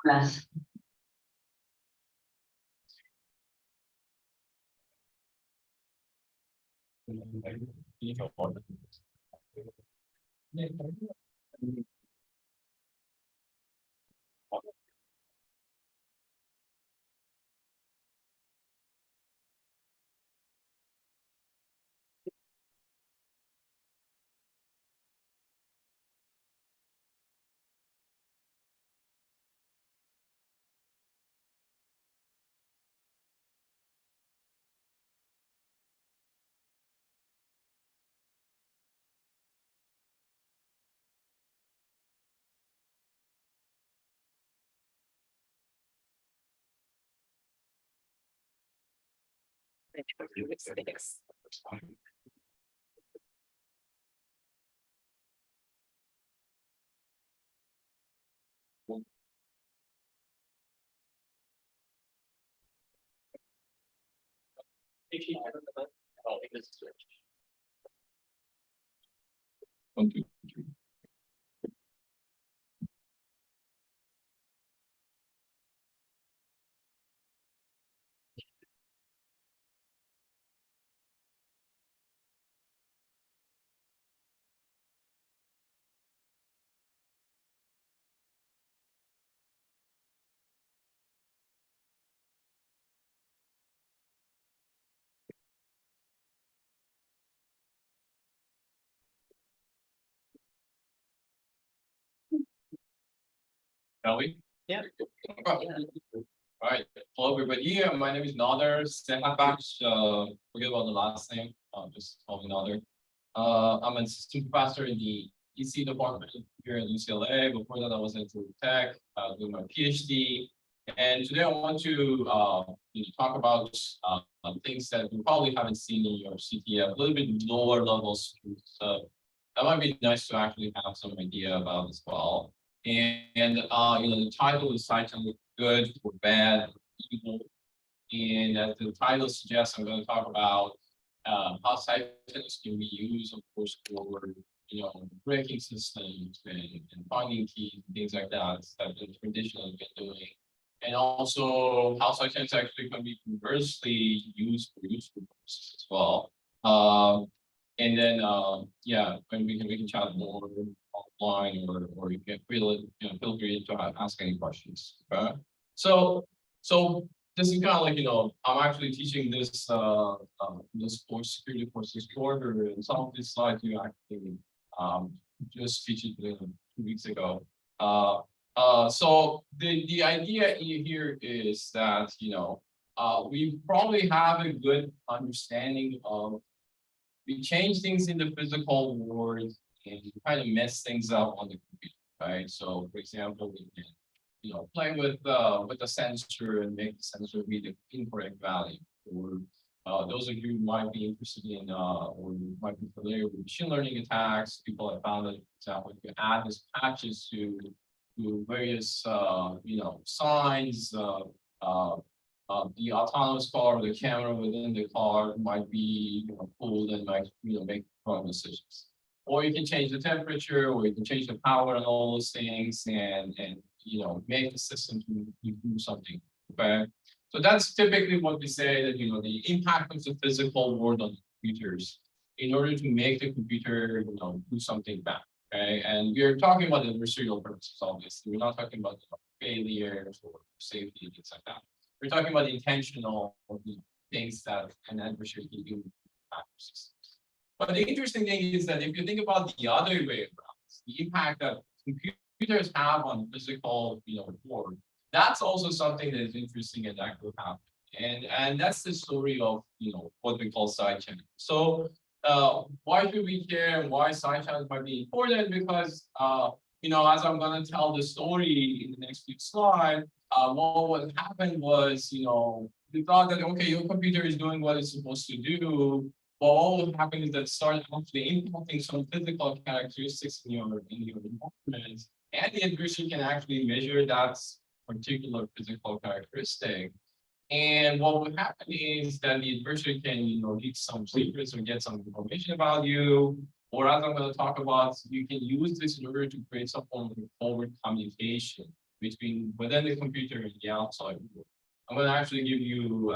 Plus. One, two, three. Shall we? Yeah. All right. Hello, everybody. My name is Nader. Sehatbaksh. Forget about the last name. Just call me Nader. I'm an assistant professor in the EC department here at UCLA. Before that, I was in tech, doing my PhD. And today I want to talk about things that you probably haven't seen in your CTF, a little bit lower level students. That might be nice to actually have some idea about as well. And the title is titled "Good or Bad, Evil," and as the title suggests, I'm going to talk about how site tenants can be used, of course, for breaking systems and finding keys and things like that that the traditionally been doing, and also how site tenants actually can be conversely used for useful purposes as well. And then when we can chat more offline, or you can feel free to ask any questions. Okay. So this is kind of like I'm actually teaching this this course, security course, this quarter, and some of these slides you actually just teach it 2 weeks ago. So the idea here is that we probably have a good understanding of. We change things in the physical world and kind of mess things up on the computer, right? So, for example, we can, play with the sensor and make the sensor read the incorrect value. Or those of you who might be interested in or you might be familiar with machine learning attacks, people have found that, for example, you can add these patches to various signs. The autonomous car or the camera within the car might be pulled and might make wrong decisions. Or you can change the temperature, or you can change the power and all those things, and make the system to do something. Okay, so that's typically what we say that the impact of the physical world on computers in order to make the computer do something bad. Okay, and we're talking about adversarial purposes. Obviously, we're not talking about failures or safety and things like that. We're talking about intentional things that an adversary can do. But the interesting thing is that if you think about the other way around, the impact that computers have on physical, world, that's also something that is interesting and that could happen. And that's the story of what we call side channels. So why should we care and why side channels might be important? Because as I'm going to tell the story in the next few slides, what happened was, you thought that, okay, your computer is doing what it's supposed to do. But what would happen is that it started actually impacting some physical characteristics in your environment. And the adversary can actually measure that particular physical characteristic. And what would happen is that the adversary can, leak some secrets or get some information about you. Or as I'm going to talk about, you can use this in order to create some form of forward communication between within the computer and the outside world. I'm going to actually give you,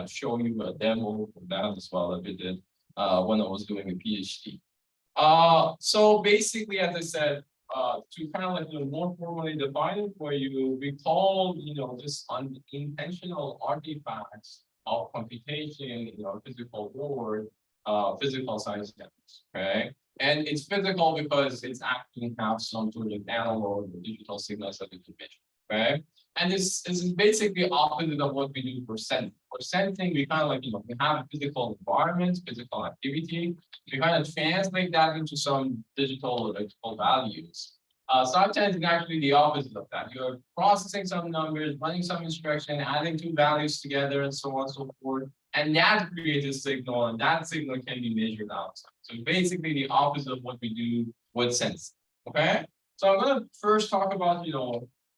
show you a demo of that as well that we did when I was doing a PhD. So basically, as I said, to kind of like more formally define it for you, we call just unintentional artifacts of computation in our physical world, physical science networks. Okay, and it's physical because it's actually have some sort of analog or digital signals that we can measure. Okay, and this is basically opposite of what we do for sensing. For sensing, we kind of like we have physical environments, physical activity. We kind of translate that into some digital electrical values. Sometimes it's actually the opposite of that. You're processing some numbers, running some instruction, adding two values together, and so on and so forth. And that creates a signal, and that signal can be measured outside. So basically the opposite of what we do with sensing. Okay? So I'm going to first talk about,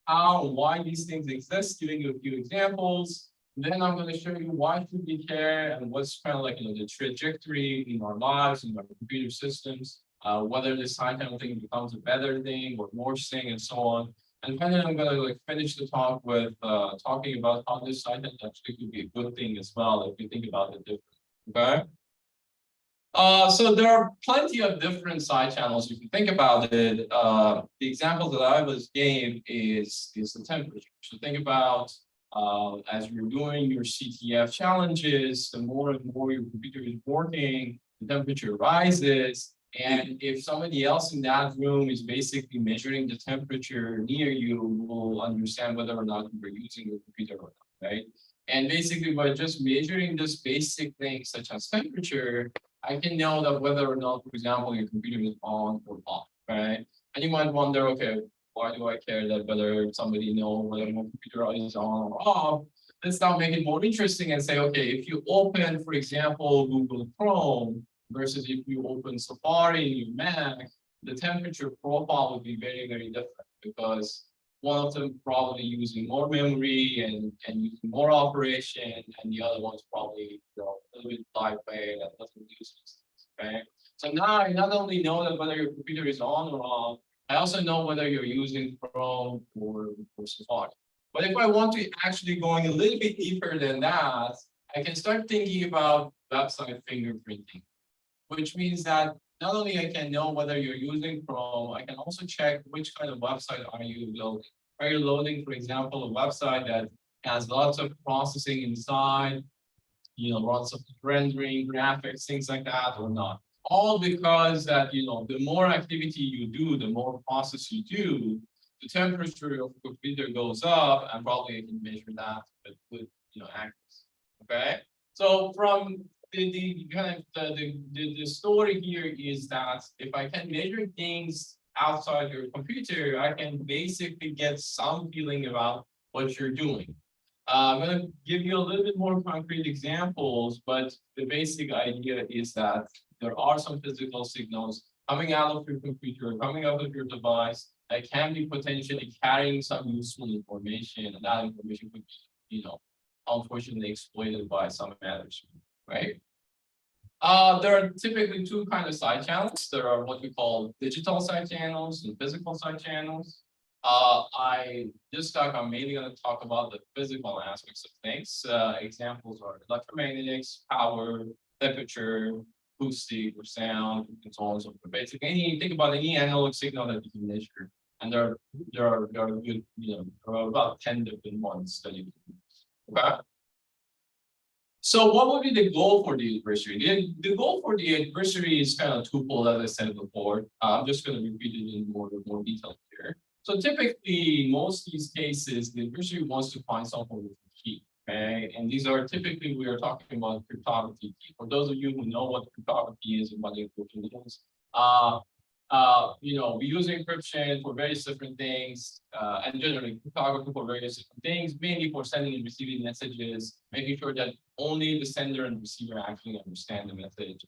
how and why these things exist, giving you a few examples. Then I'm going to show you why should we care and what's kind of like the trajectory in our lives, in our computer systems, whether this kind of thing becomes a better thing or worse thing, and so on. And then I'm going to finish the talk with talking about how this side actually could be a good thing as well if you think about it differently. Okay. So there are plenty of different side channels if you think about it. The example that I was gave is the temperature. So think about as you're doing your CTF challenges, the more and more your computer is working, the temperature rises. And if somebody else in that room is basically measuring the temperature near you, will understand whether or not you're using your computer or not, right? And basically by just measuring this basic thing such as temperature, I can know that whether or not, for example, your computer is on or off, right? And you might wonder, okay, why do I care that whether somebody knows whether my computer is on or off? Let's now make it more interesting and say, okay, if you open, for example, Google Chrome versus if you open Safari in your Mac, the temperature profile would be very, very different because one of them probably using more memory and using more operation, and the other one's probably a little bit lightweight and doesn't use these things. Okay. So now I not only know that whether your computer is on or off, I also know whether you're using Chrome or Safari. But if I want to actually going a little bit deeper than that, I can start thinking about website fingerprinting, which means that not only I can know whether you're using Chrome, I can also check which kind of website are you loading. Are you loading, for example, a website that has lots of processing inside, lots of rendering, graphics, things like that, or not? All because that, the more activity you do, the more process you do, the temperature of the computer goes up, and probably I can measure that with accuracy. Okay, so from the story here is that if I can measure things outside your computer, I can basically get some feeling about what you're doing. I'm going to give you a little bit more concrete examples, but the basic idea is that there are some physical signals coming out of your computer, coming out of your device that can be potentially carrying some useful information, and that information could be, unfortunately exploited by some managers, right? There are typically two kinds of side channels. There are what we call digital side channels and physical side channels. This talk, I'm mainly going to talk about the physical aspects of things. Examples are electromagnetics, power, temperature, acoustic or sound, and so on and so forth. Basically, think about any analog signal that you can measure, and there are good, there are about 10 different ones that you can use. Okay. So what would be the goal for the adversary? The goal for the adversary is kind of twofold, as I said before. I'm just going to repeat it in more detail here. So typically, most of these cases, the adversary wants to find some sort of key. Okay, and these are typically we are talking about cryptography key. For those of you who know what cryptography is and what encryption is, we use encryption for various different things, and generally cryptography for various different things, mainly for sending and receiving messages, making sure that only the sender and receiver actually understand the message,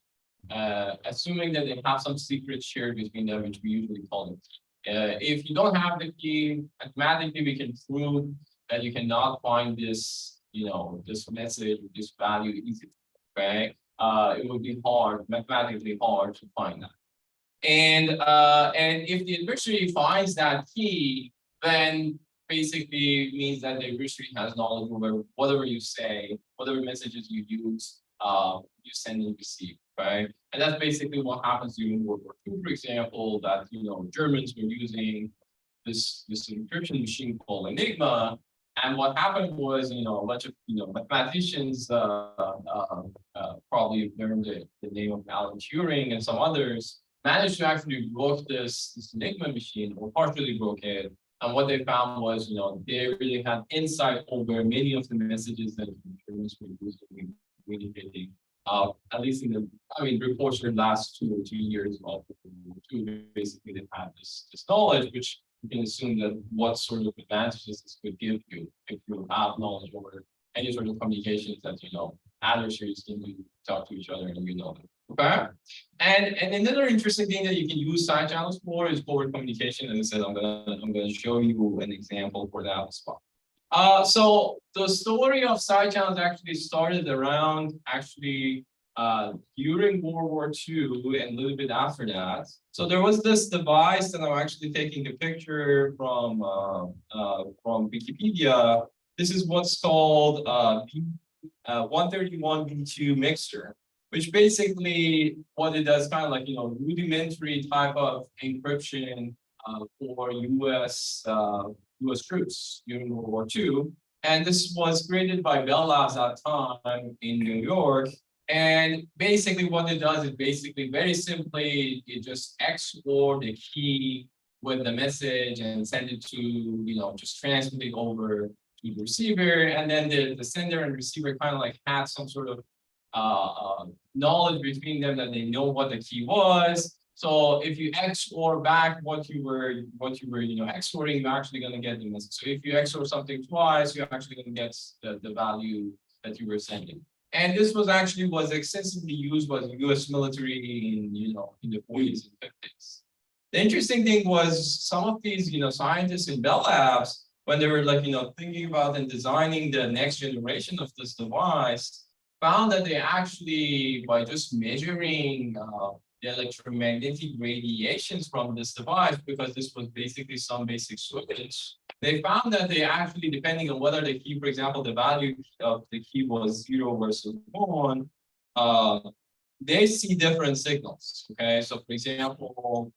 assuming that they have some secret shared between them, which we usually call it. If you don't have the key, mathematically we can prove that you cannot find this, this message or this value easily. Okay, it would be hard, mathematically hard to find that. And if the adversary finds that key, then basically means that the adversary has knowledge over whatever you say, whatever messages you use, you send and receive, right? And that's basically what happens during World War II, for example, that Germans were using this encryption machine called Enigma. And what happened was, a bunch of mathematicians probably learned the name of Alan Turing and some others managed to actually broke this Enigma machine or partially broke it. And what they found was, they really had insight over many of the messages that Germans were using in communicating. At least in the, reports for the last 2 or 3 years of two, basically they had this knowledge, which you can assume that what sort of advantages this could give you if you have knowledge over any sort of communications that adversaries can do, talk to each other and them. Okay. And another interesting thing that you can use side channels for is forward communication. As I said, I'm gonna show you an example for that as well. So the story of side channels actually started around during World War II and a little bit after that. So there was this device that I'm actually taking a picture from Wikipedia. This is what's called 131B2 mixture, which basically what it does, kind of like rudimentary type of encryption for U.S. troops during World War II. And this was created by Bell Labs at the time in New York. And basically what it does is basically very simply, it just XOR the key with the message and send it to, just transmit it over to the receiver. And then the sender and receiver kind of like had some sort of knowledge between them that they know what the key was. So if you XOR back what you were XORing, you're actually going to get the message. So if you XOR something twice, you're actually going to get the value that you were sending. And this was extensively used by the U.S. military in the 40s and 50s. The interesting thing was some of these scientists in Bell Labs, when they were thinking about and designing the next generation of this device, found that they actually, by just measuring the electromagnetic radiations from this device, because this was basically some basic switch, they found that they actually, depending on whether the key, for example, the value of the key was 0 versus 1, they see different signals. Okay, so for example,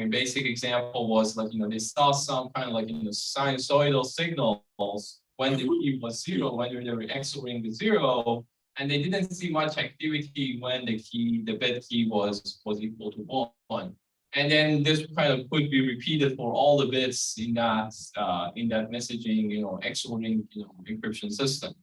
basic example was they saw some kind of sinusoidal signals when the key was 0, when they were XORing the 0. And they didn't see much activity when the bit key was equal to 1. And then this kind of could be repeated for all the bits in that messaging, XORing, encryption system.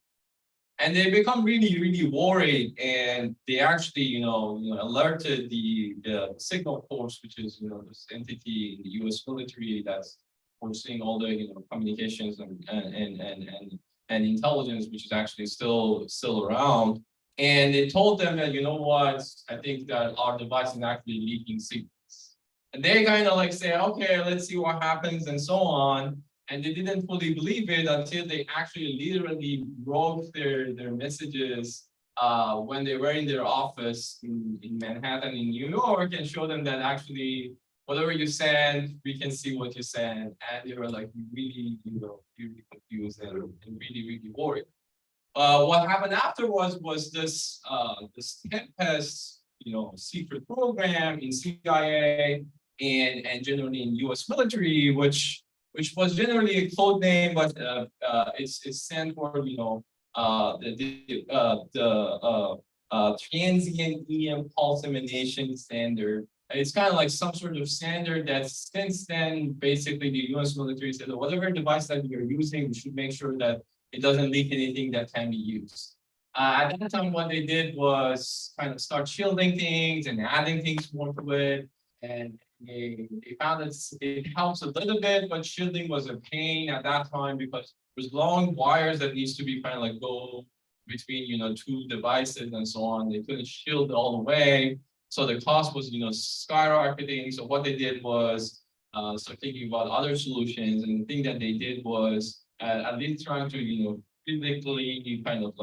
And they become really, really worried, and they actually, alerted the signal force, which is, this entity in the U.S. military that's foreseeing all the, communications and intelligence, which is actually still around. And they told them that, I think that our device is actually leaking secrets. And they kind of say, okay, let's see what happens and so on. And they didn't fully believe it until they actually literally wrote their messages when they were in their office in Manhattan, in New York, and showed them that actually whatever you send, we can see what you send. And they were really, really confused and really, really worried. What happened afterwards was this Tempest, secret program in CIA and generally in U.S. military, which was generally a code name, but it's stand for transient EM pulse emanation standard. It's kind of like some sort of standard that since then, basically the U.S. military said that whatever device that you're using, we should make sure that it doesn't leak anything that can be used. At that time, what they did was kind of start shielding things and adding things more to it. And they found that it helps a little bit, but shielding was a pain at that time because there's long wires that needs to be kind of go between, two devices and so on. They couldn't shield it all the way. So the cost was, skyrocketing. So what they did was start thinking about other solutions. And the thing that they did was at least trying to, physically kind of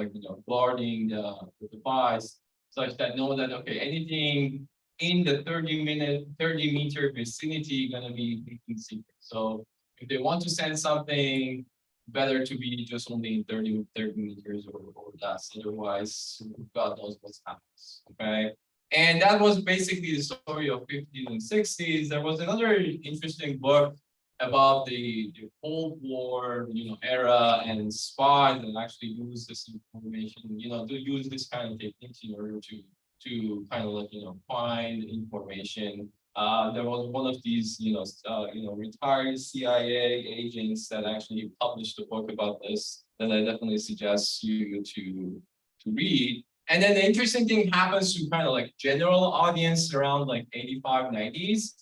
guarding the device such that know that, okay, anything in the 30 meter vicinity gonna be leaking secret. So if they want to send something, better to be just only in 30 meters or less. Otherwise, God knows what's happens. Okay. And that was basically the story of 50s and 60s. There was another interesting book about the Cold War, era and spies that actually use this information, to use this kind of techniques in order to kind of like, find information. There was one of these, retired CIA agents that actually published a book about this that I definitely suggest you to read. And then the interesting thing happens to kind of like general audience around like 85, 90s.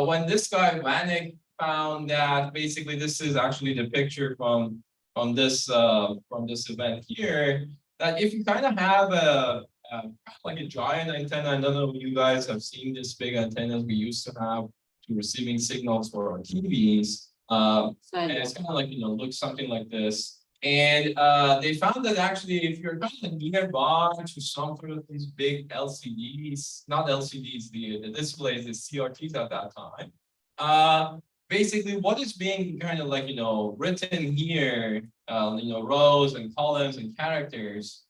When this guy Vanek found that basically this is actually the picture from this event here, that if you kind of have like a giant antenna, I don't know if you guys have seen this big antennas we used to have to receiving signals for our TVs. And it's kind of like, looks something like this. And they found that actually, if you're kind of nearby to some sort of these big LCDs, not LCDs, the displays, the CRTs at that time, basically what is being kind of like, written here, rows and columns and characters,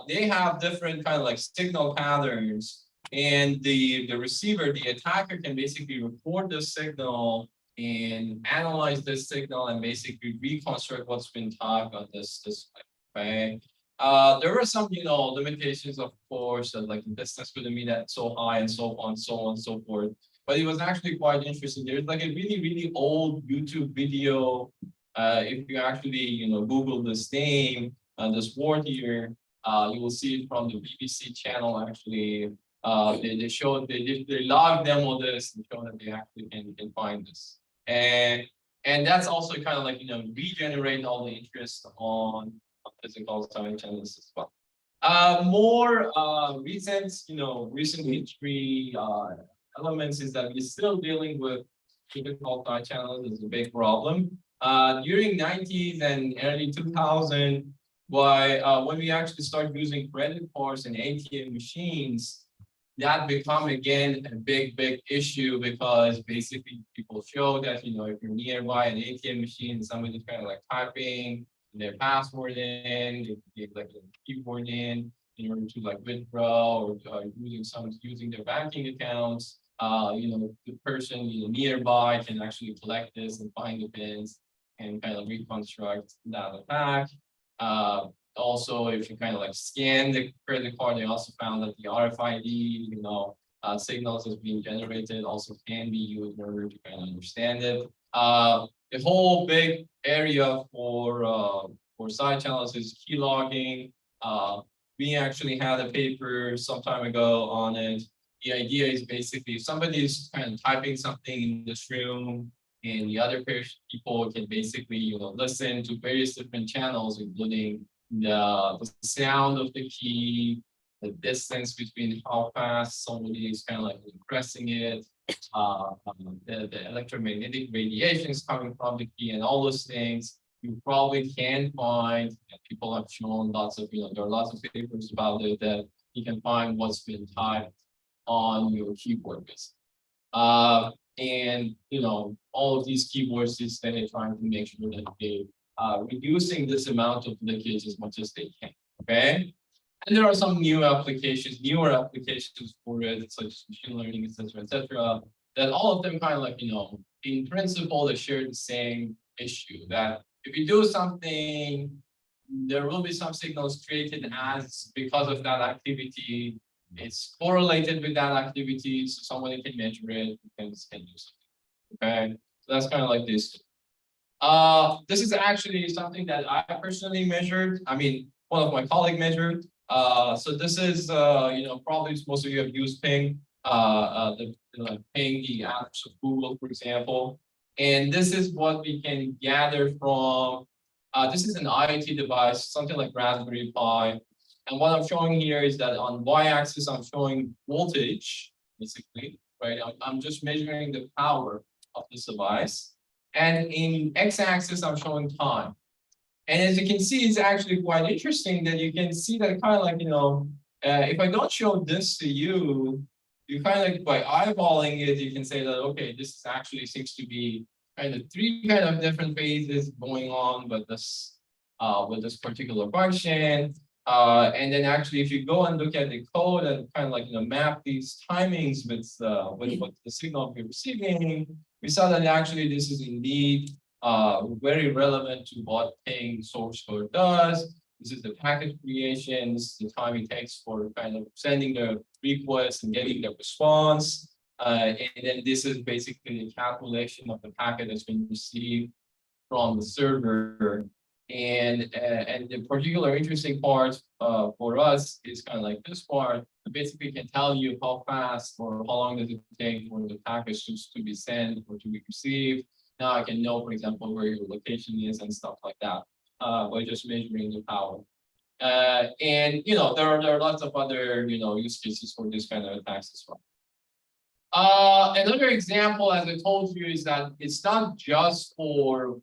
they have different kind of like signal patterns. And the receiver, the attacker can basically record the signal and analyze this signal and basically reconstruct what's been typed on this display, right? There were some, limitations, of course, that like the distance couldn't be that so high and so on, and so forth. But it was actually quite interesting. There's like a really, really old YouTube video. If you actually, Google this name, this word here, you will see it from the BBC channel. Actually, they showed they live demo this and show that they actually can find this. And that's also kind of like, regenerate all the interest on physical science channels as well. More recent history elements is that we're still dealing with physical science channels as a big problem. During 90s and early 2000, when we actually start using credit cards and ATM machines, that become again a big issue, because basically people show that if you're nearby an ATM machine, somebody's kind of like typing their password in, they like a keyboard in order to like withdraw or using their banking accounts. The person nearby can actually collect this and find the pins and kind of reconstruct that attack. Also, if you kind of like scan the credit card, they also found that the RFID, signals that's being generated also can be used in order to kind of understand it. The whole big area for side channels is key logging. We actually had a paper some time ago on it. The idea is basically if somebody is kind of typing something in this room, and the other people can basically listen to various different channels, including the sound of the key, the distance between how fast somebody is kind of like pressing it, the electromagnetic radiations coming from the key, and all those things. You probably can find, and people have shown lots of, there are lots of papers about it, that you can find what's been typed on your keyboard, basically. And all of these keyboards they're trying to make sure that they reducing this amount of leakage as much as they can. Okay. And there are some newer applications for it, such as machine learning, etc., that all of them kind of like, in principle, they share the same issue, that if you do something, there will be some signals created as because of that activity. It's correlated with that activity, so somebody can measure it and can do something. Okay, so that's kind of like this. This is actually something that I personally measured. I mean, one of my colleagues measured. So this is, probably most of you have used Ping, Ping, the apps of Google, for example. And this is what we can gather from, this is an IoT device, something like Raspberry Pi. And what I'm showing here is that on y-axis, I'm showing voltage, basically, right? I'm just measuring the power of this device. And in x-axis, I'm showing time. And as you can see, it's actually quite interesting that you can see that kind of like, if I don't show this to you, you kind of like by eyeballing it, you can say that, okay, this actually seems to be kind of three kind of different phases going on with this particular function. And then actually, if you go and look at the code and kind of like map these timings with what the signal we're receiving, we saw that actually this is indeed very relevant to what ping source code does. This is the packet creation. This is the time it takes for kind of sending the request and getting the response. And then this is basically the calculation of the packet that's been received from the server. And the particular interesting part for us is kind of like this part. It basically can tell you how fast or how long does it take for the package to be sent or to be received. Now I can know, for example, where your location is and stuff like that by just measuring the power. And there are lots of other use cases for this kind of attacks as well. Another example, as I told you, is that it's not just for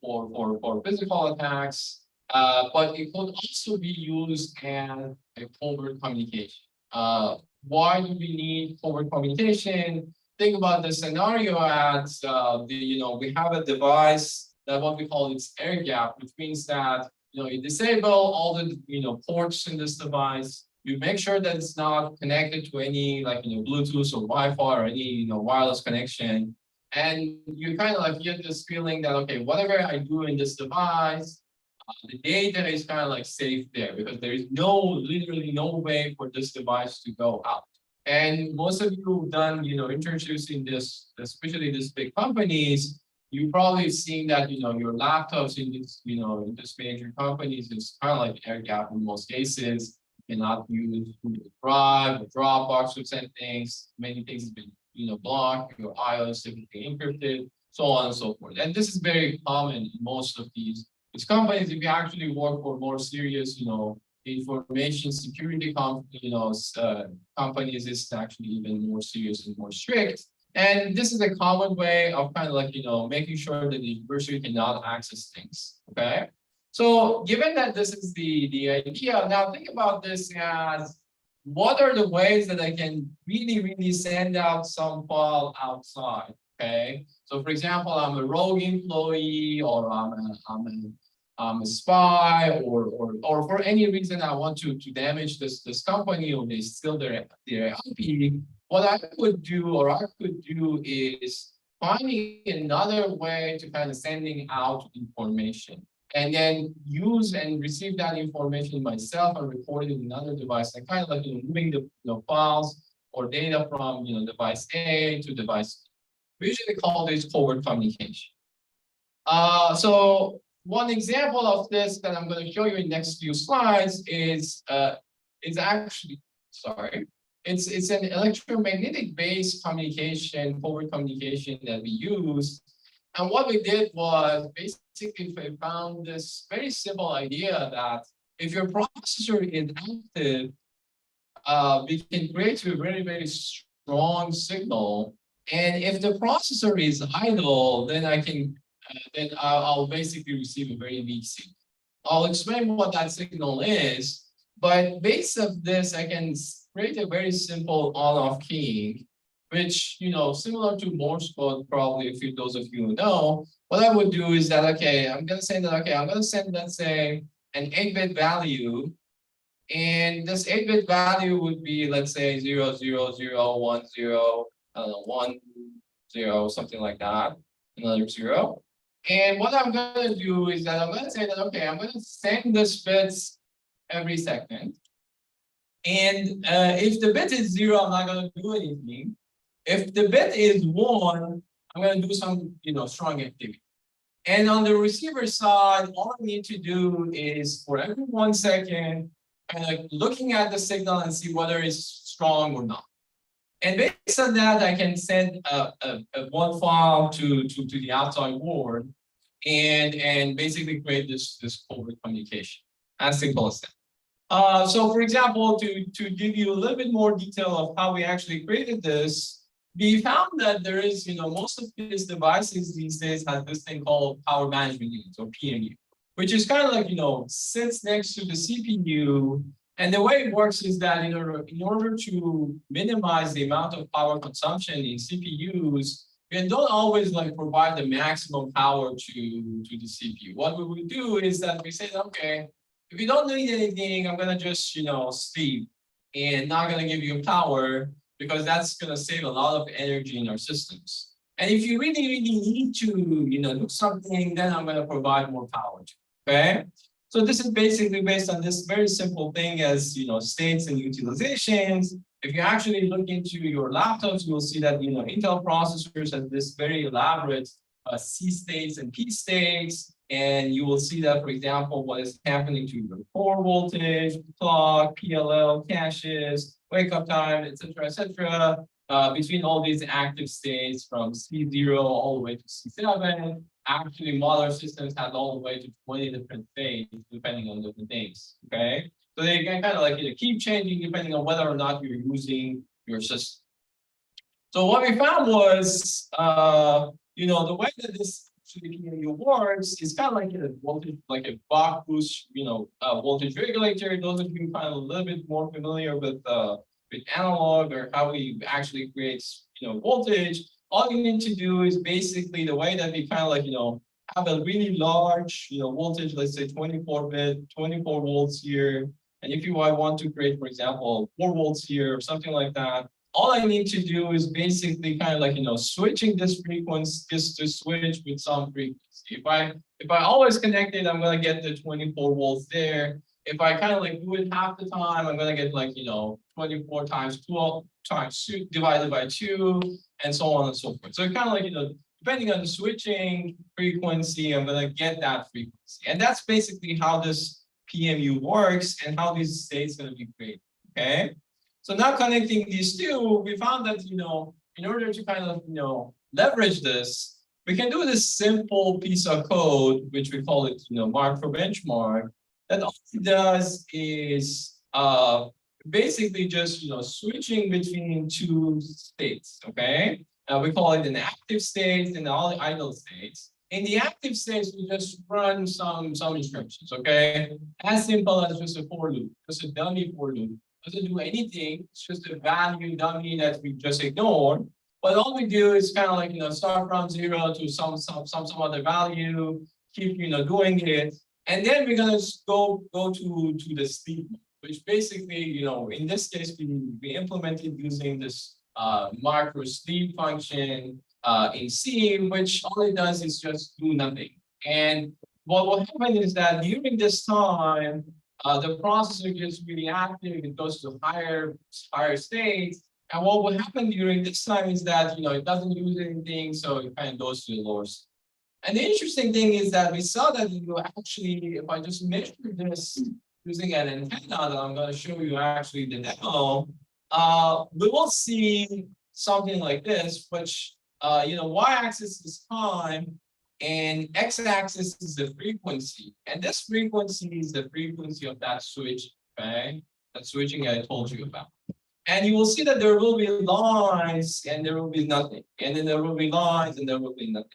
physical attacks, but it could also be used as a covert communication. Why do we need covert communication? Think about the scenario as we have a device that what we call its air gap, which means that you disable all the ports in this device. You make sure that it's not connected to any Bluetooth or Wi-Fi or any wireless connection, and you kind of like get this feeling that okay, whatever I do in this device, the data is kind of like safe there because there is literally no way for this device to go out. And most of you who've done internships in this, especially these big companies, you've probably seen that your laptops in this in this major companies is kind of like air gap in most cases. Cannot use Google Drive or Dropbox to send things. Many things have been, blocked. Your I/O is typically encrypted, so on and so forth. And this is very common in most of these companies. If you actually work for more serious, information security companies, it's actually even more serious and more strict. And this is a common way of kind of like making sure that the university cannot access things. Okay. So given that this is the idea, now think about this as what are the ways that I can really send out some file outside, okay? So for example, I'm a rogue employee or I'm a spy or for any reason I want to damage this company or they steal their IP, what I could do is finding another way to kind of sending out information. And then use and receive that information myself and record it in another device and kind of like moving the files or data from device A to device B. We usually call this covert communication. So one example of this that I'm going to show you in the next few slides is actually it's an electromagnetic based communication, covert communication that we use. And what we did was basically we found this very simple idea that if your processor is active, we can create a very strong signal. And if the processor is idle, then I'll basically receive a very weak signal. I'll explain what that signal is, but based on this, I can create a very simple on-off keying, which, similar to Morse code, probably those of you who know, what I would do is that, okay, I'm going to say that, okay, I'm going to send, let's say, an 8-bit value. And this 8-bit value would be, let's say, 0, 0, 0, 1, 0, 1, 0, something like that, another 0. And what I'm going to do is that I'm going to say that, okay, I'm going to send this bits every second. And if the bit is 0, I'm not going to do anything. If the bit is 1, I'm going to do some, strong activity. And on the receiver side, all I need to do is for every 1 second, kind of looking at the signal and see whether it's strong or not. And based on that, I can send one file to the outside world and basically create this covert communication. As simple as that. So for example, to give you a little bit more detail of how we actually created this, we found that there is, most of these devices these days have this thing called power management units or PMU, which is kind of like, sits next to the CPU. And the way it works is that in order to minimize the amount of power consumption in CPUs, we don't always like provide the maximum power to the CPU. What we would do is that we say, okay, if you don't need anything, I'm gonna just sleep and not gonna give you power because that's gonna save a lot of energy in our systems. And if you really need to do something, then I'm gonna provide more power to you. Okay. So this is basically based on this very simple thing as states and utilizations. If you actually look into your laptops, you will see that Intel processors have this very elaborate C states and P states, and you will see that, for example, what is happening to your core voltage, clock, PLL, caches, wake up time, etc., between all these active states from C0 all the way to C7. Actually, modern systems have all the way to 20 different states, depending on different things. Okay. So they can kind of like keep changing depending on whether or not you're using your system. So what we found was, the way that this PMU works is kind of like a voltage, like a buck boost, voltage regulator. Those of you kind of a little bit more familiar with analog or how we actually create, voltage. All you need to do is basically the way that we kind of like, have a really large, voltage, let's say 24-bit, 24 volts here. And if you want to create, for example, 4 volts here or something like that, all I need to do is basically kind of like, switching this frequency, just to switch with some frequency. If I always connect it, I'm going to get the 24 volts there. If I kind of like do it half the time, I'm going to get like, 24 times 12 times 2 divided by 2 and so on and so forth. So it kind of like, depending on the switching frequency, I'm going to get that frequency. And that's basically how this PMU works and how these states are going to be created. Okay. So now connecting these two, we found that, in order to kind of, leverage this, we can do this simple piece of code, which we call it, macro benchmark, that all it does is basically just, switching between two states, okay? We call it an active state and all the idle states. In the active states, we just run some instructions, okay? As simple as just a for loop, just a dummy for loop. Doesn't do anything. It's just a value dummy that we just ignore. But all we do is kind of like start from 0 to some other value, keep doing it, and then we're gonna go to the sleep mode, which basically in this case we implemented using this macro sleep function in C, which all it does is just do nothing. And what will happen is that during this time, the processor gets really active, it goes to higher states. And what will happen during this time is that it doesn't use anything, so it kind of goes to the lower state. And the interesting thing is that we saw that actually, if I just measure this using an antenna that I'm going to show you actually the demo, we will see something like this, which y-axis is time, and x-axis is the frequency. And this frequency is the frequency of that switch, okay? That switching I told you about. And you will see that there will be lines and there will be nothing. And then there will be lines and there will be nothing.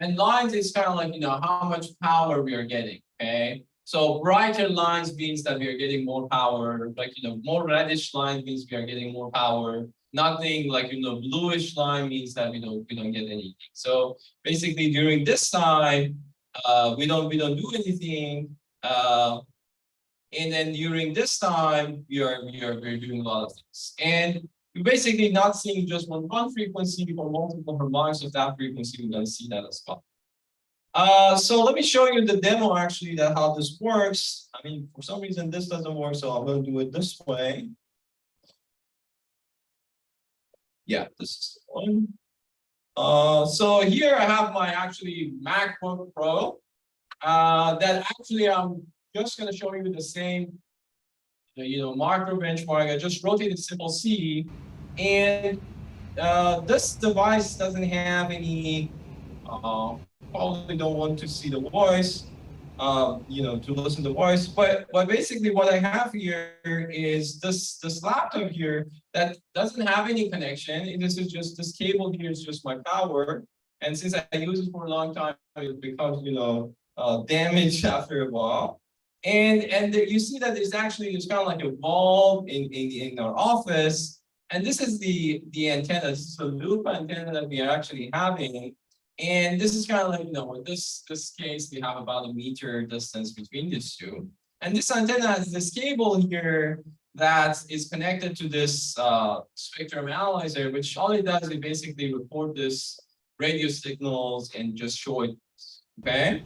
And lines is kind of like, how much power we are getting, okay? So brighter lines means that we are getting more power, like, more reddish line means we are getting more power. Nothing like, bluish line means that we don't get anything. So basically during this time, we don't do anything. And then during this time, we're doing a lot of things. And we're basically not seeing just one frequency for multiple harmonics of that frequency. We're going to see that as well. So let me show you the demo actually that how this works. I mean, for some reason this doesn't work, so I'm going to do it this way. Yeah, this is the one. So here I have my actually MacBook Pro. That actually I'm just going to show you the same, macro benchmark. I just rotated simple C, and this device doesn't have any. Probably don't want to see the voice, to listen to the voice. But basically, what I have here is this laptop here that doesn't have any connection. And this is just this cable here is just my power. And since I use it for a long time, it becomes damaged after a while. And you see that there's kind of like a bulb in our office. And this is the antenna. This is a loop antenna that we are actually having. And this is kind of like, in this case, we have about a meter distance between these two. And this antenna has this cable here that is connected to this spectrum analyzer, which all it does is basically record this radio signals and just show it. Okay.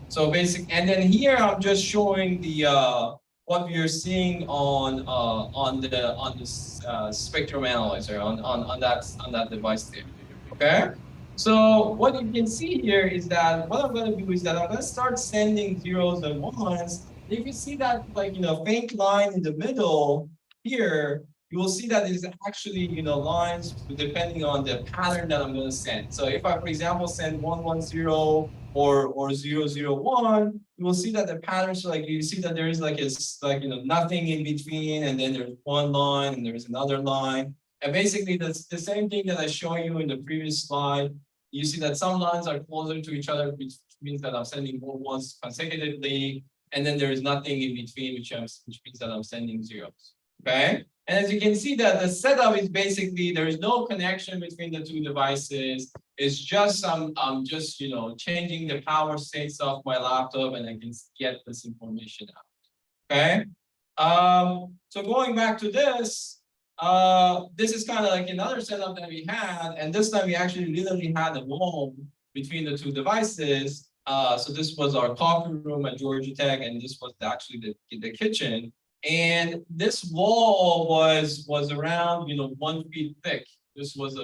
So and then here I'm just showing the what we are seeing on this spectrum analyzer on that device there. Okay. So what you can see here is that what I'm going to do is that I'm going to start sending zeros and ones. If you see that faint line in the middle here, you will see that it's actually lines depending on the pattern that I'm going to send. So if I, for example, send 110 or 001, you will see that the patterns you see that there is nothing in between, and then there's one line and there's another line. And basically that's the same thing that I showed you in the previous slide. You see that some lines are closer to each other, which means that I'm sending more ones consecutively, and then there is nothing in between, which means that I'm sending zeros. Okay. And as you can see that the setup is basically there is no connection between the two devices. It's just I'm just changing the power states of my laptop, and I can get this information out. Okay. So going back to this. This is kind of like another setup that we had, and this time we actually literally had a wall between the two devices. So this was our coffee room at Georgia Tech, and this was actually the kitchen. And this wall was around 1 feet thick. This was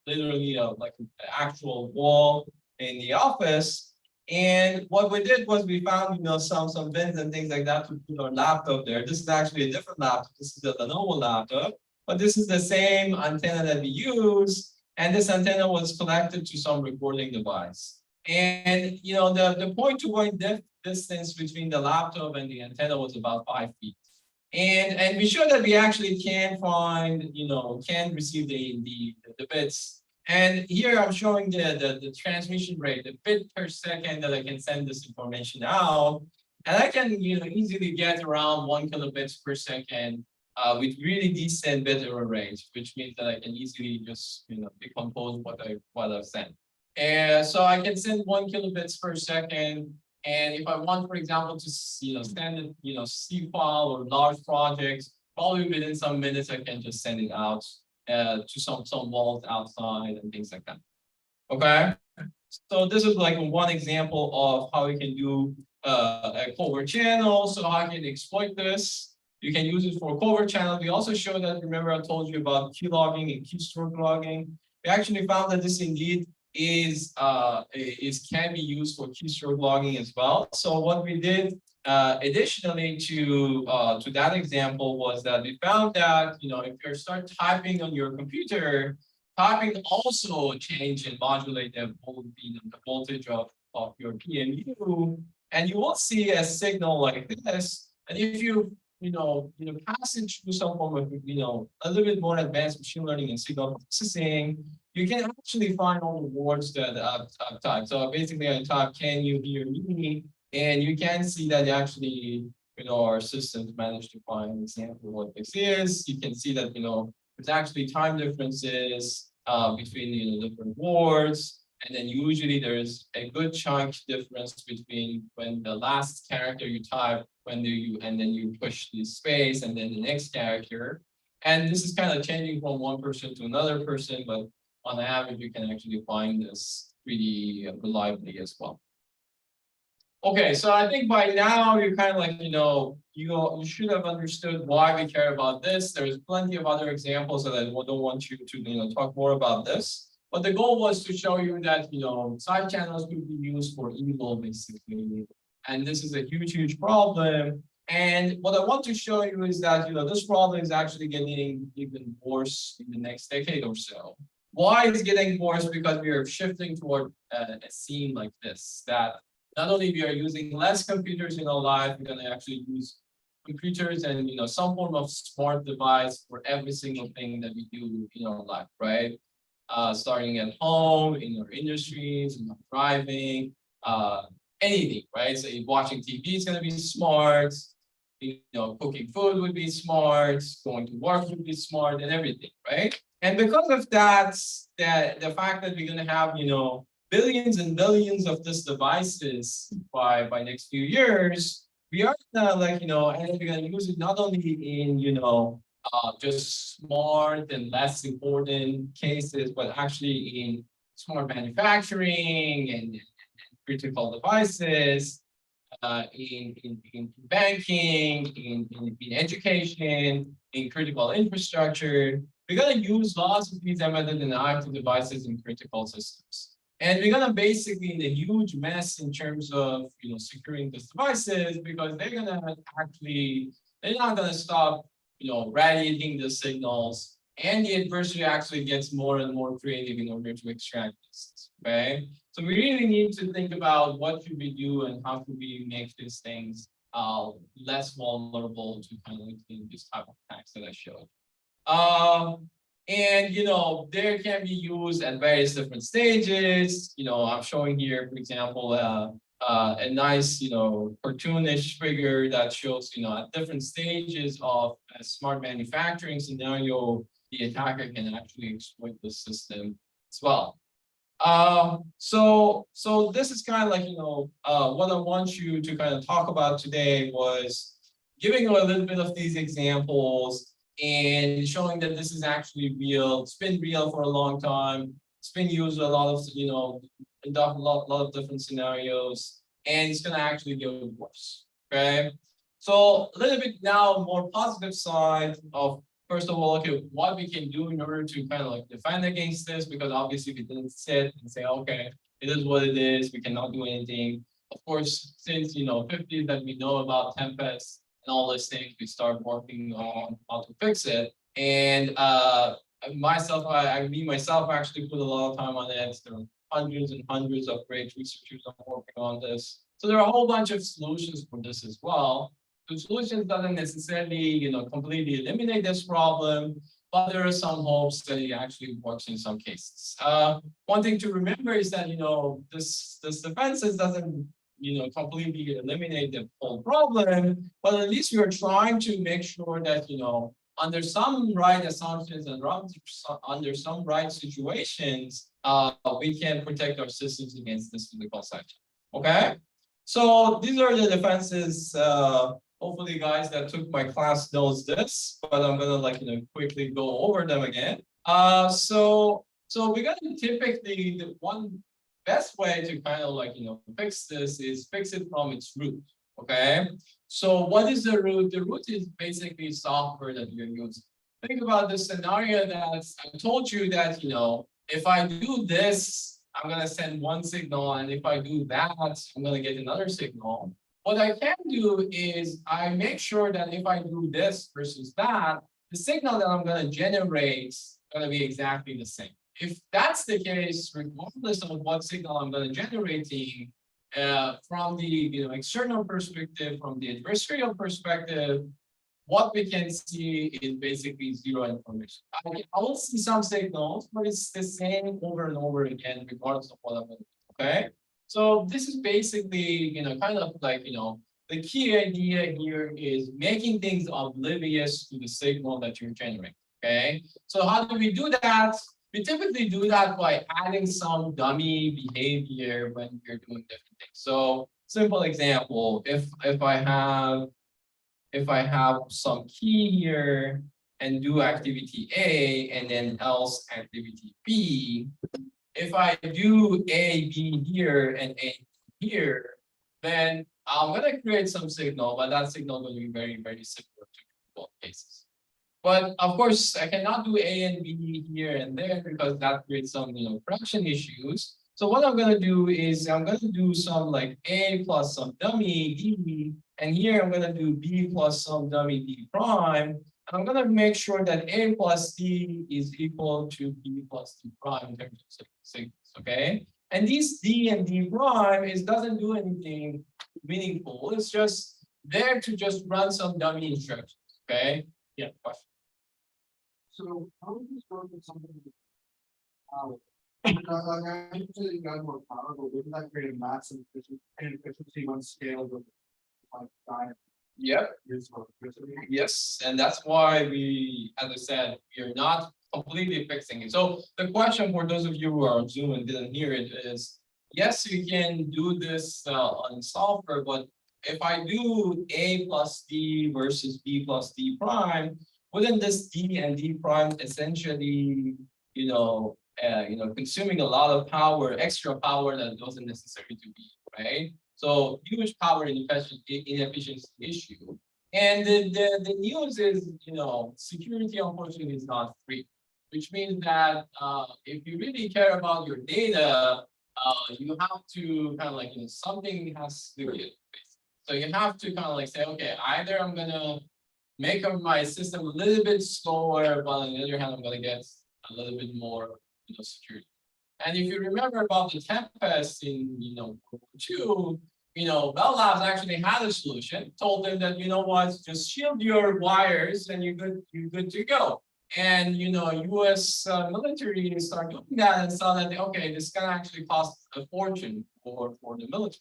literally like an actual wall in the office. And what we did was we found some bins and things like that to put our laptop there. This is actually a different laptop. This is a Lenovo laptop. But this is the same antenna that we use, and this antenna was connected to some recording device. And the point to point distance between the laptop and the antenna was about 5 feet. And we showed that we actually can find, can receive the bits. And here I'm showing the transmission rate, the bit per second that I can send this information out. And I can easily get around 1 kilobits per second. With really decent bit error range, which means that I can easily just decompose what I've sent. And so I can send 1 kilobits per second. And if I want, for example, to send it, C file or large projects, probably within some minutes I can just send it out to some walls outside and things like that. Okay. So this is like one example of how we can do a covert channel. So how I can exploit this. You can use it for covert channel. We also showed that, remember I told you about key logging and keystroke logging. We actually found that this indeed can be used for keystroke logging as well. So what we did additionally to that example was that we found that if you start typing on your computer, typing also change and modulate the voltage of your PMU, and you will see a signal like this. And if you pass it through some form of, a little bit more advanced machine learning and signal processing, you can actually find all the words that I've typed. So basically I type, can you hear me? And you can see that actually, our systems managed to find an example of what this is. You can see that, there's actually time differences between different words. And then usually there's a good chunk difference between when the last character you type, and then you push the space and then the next character. And this is kind of changing from one person to another person, but on average, you can actually find this pretty reliably as well. Okay, so I think by now you're kind of like, you should have understood why we care about this. There's plenty of other examples that I don't want you to talk more about this. But the goal was to show you that, side channels could be used for evil, basically. And this is a huge, huge problem. And what I want to show you is that, this problem is actually getting even worse in the next decade or so. Why is it getting worse? Because we are shifting toward a scene like this, that not only we are using less computers in our life, we're going to actually use computers and, some form of smart device for every single thing that we do in our life, right? Starting at home, in our industries, in our driving, anything, right? So watching TV is going to be smart. cooking food would be smart, going to work would be smart, and everything, right? And because of that, the fact that we're gonna have, billions and billions of these devices by next few years, we are gonna and we're gonna use it not only in, just smart and less important cases, but actually in smart manufacturing and critical devices, in banking, in education, in critical infrastructure. We're going to use lots of these embedded and active devices in critical systems. And we're going to basically in a huge mess in terms of securing these devices because they're not going to stop radiating the signals, and the adversary actually gets more and more creative in order to extract this. Okay, so we really need to think about what should we do and how should we make these things less vulnerable to kind of this type of attacks that I showed. And they can be used at various different stages. I'm showing here, for example, a nice, cartoonish figure that shows, at different stages of a smart manufacturing scenario, the attacker can actually exploit the system as well. So this is kind of like, what I want you to kind of talk about today was giving you a little bit of these examples and showing that this is actually real. It's been real for a long time. It's been used a lot of, in a lot of different scenarios, and it's gonna actually get worse. Okay. So a little bit now more positive side of, first of all, okay, what we can do in order to kind of like defend against this, because obviously we didn't sit and say, okay, it is what it is, we cannot do anything. Of course, since 50 that we know about Tempest and all these things, we start working on how to fix it. And myself actually put a lot of time on it. There are hundreds and hundreds of great researchers working on this. So there are a whole bunch of solutions for this as well. The solution doesn't necessarily, completely eliminate this problem, but there are some hopes that it actually works in some cases. One thing to remember is that, this defenses doesn't, completely eliminate the whole problem, but at least we are trying to make sure that, under some right assumptions and under some right situations, we can protect our systems against this physical section. Okay? So these are the defenses. Hopefully, guys that took my class knows this, but I'm gonna quickly go over them again. So we're gonna typically, the one best way to kind of fix this is fix it from its root. Okay. So what is the root? The root is basically software that you're using. Think about the scenario that I told you that if I do this, I'm gonna send one signal, and if I do that, I'm gonna get another signal. What I can do is I make sure that if I do this versus that, the signal that I'm going to generate is going to be exactly the same. If that's the case, regardless of what signal I'm going to generating, from the external perspective, from the adversarial perspective, what we can see is basically zero information. I will see some signals, but it's the same over and over again, regardless of what I'm going to do. Okay. So this is basically, kind of like, the key idea here is making things oblivious to the signal that you're generating. Okay. So how do we do that? We typically do that by adding some dummy behavior when you're doing different things. So simple example, if I have some key here and do activity A and then else activity B, if I do A, B here and A here, then I'm going to create some signal, but that signal is going to be very, very similar to both cases. But of course, I cannot do A and B here and there because that creates some, fraction issues. So what I'm going to do is I'm going to do some like A plus some dummy D, and here I'm going to do B plus some dummy D prime. I'm going to make sure that A plus D is equal to B plus D prime in terms of signals, okay? And these D and D prime doesn't do anything meaningful. It's just there to just run some dummy instructions, okay? Yeah, question. So how would this work with something like I usually you got more power, but wouldn't that create a massive inefficiency when scaled with like diet? Yep. Yes, and that's why we, as I said, we are not completely fixing it. So the question for those of you who are on Zoom and didn't hear it is, yes, you can do this on software, but if I do A plus D versus B plus D prime, wouldn't this D and D prime essentially, consuming a lot of power, extra power that wasn't necessary to be, right? So huge power inefficiency issue. And the news is, security unfortunately is not free, which means that if you really care about your data, you have to kind of like, something has to give. So you have to kind of like say, okay, either I'm gonna make up my system a little bit slower, but on the other hand, I'm gonna get a little bit more, security. And if you remember about the Tempest in, World War II, Bell Labs actually had a solution, told them that, just shield your wires and you're good to go. And, US military started looking at it and saw that, okay, this can actually cost a fortune for the military.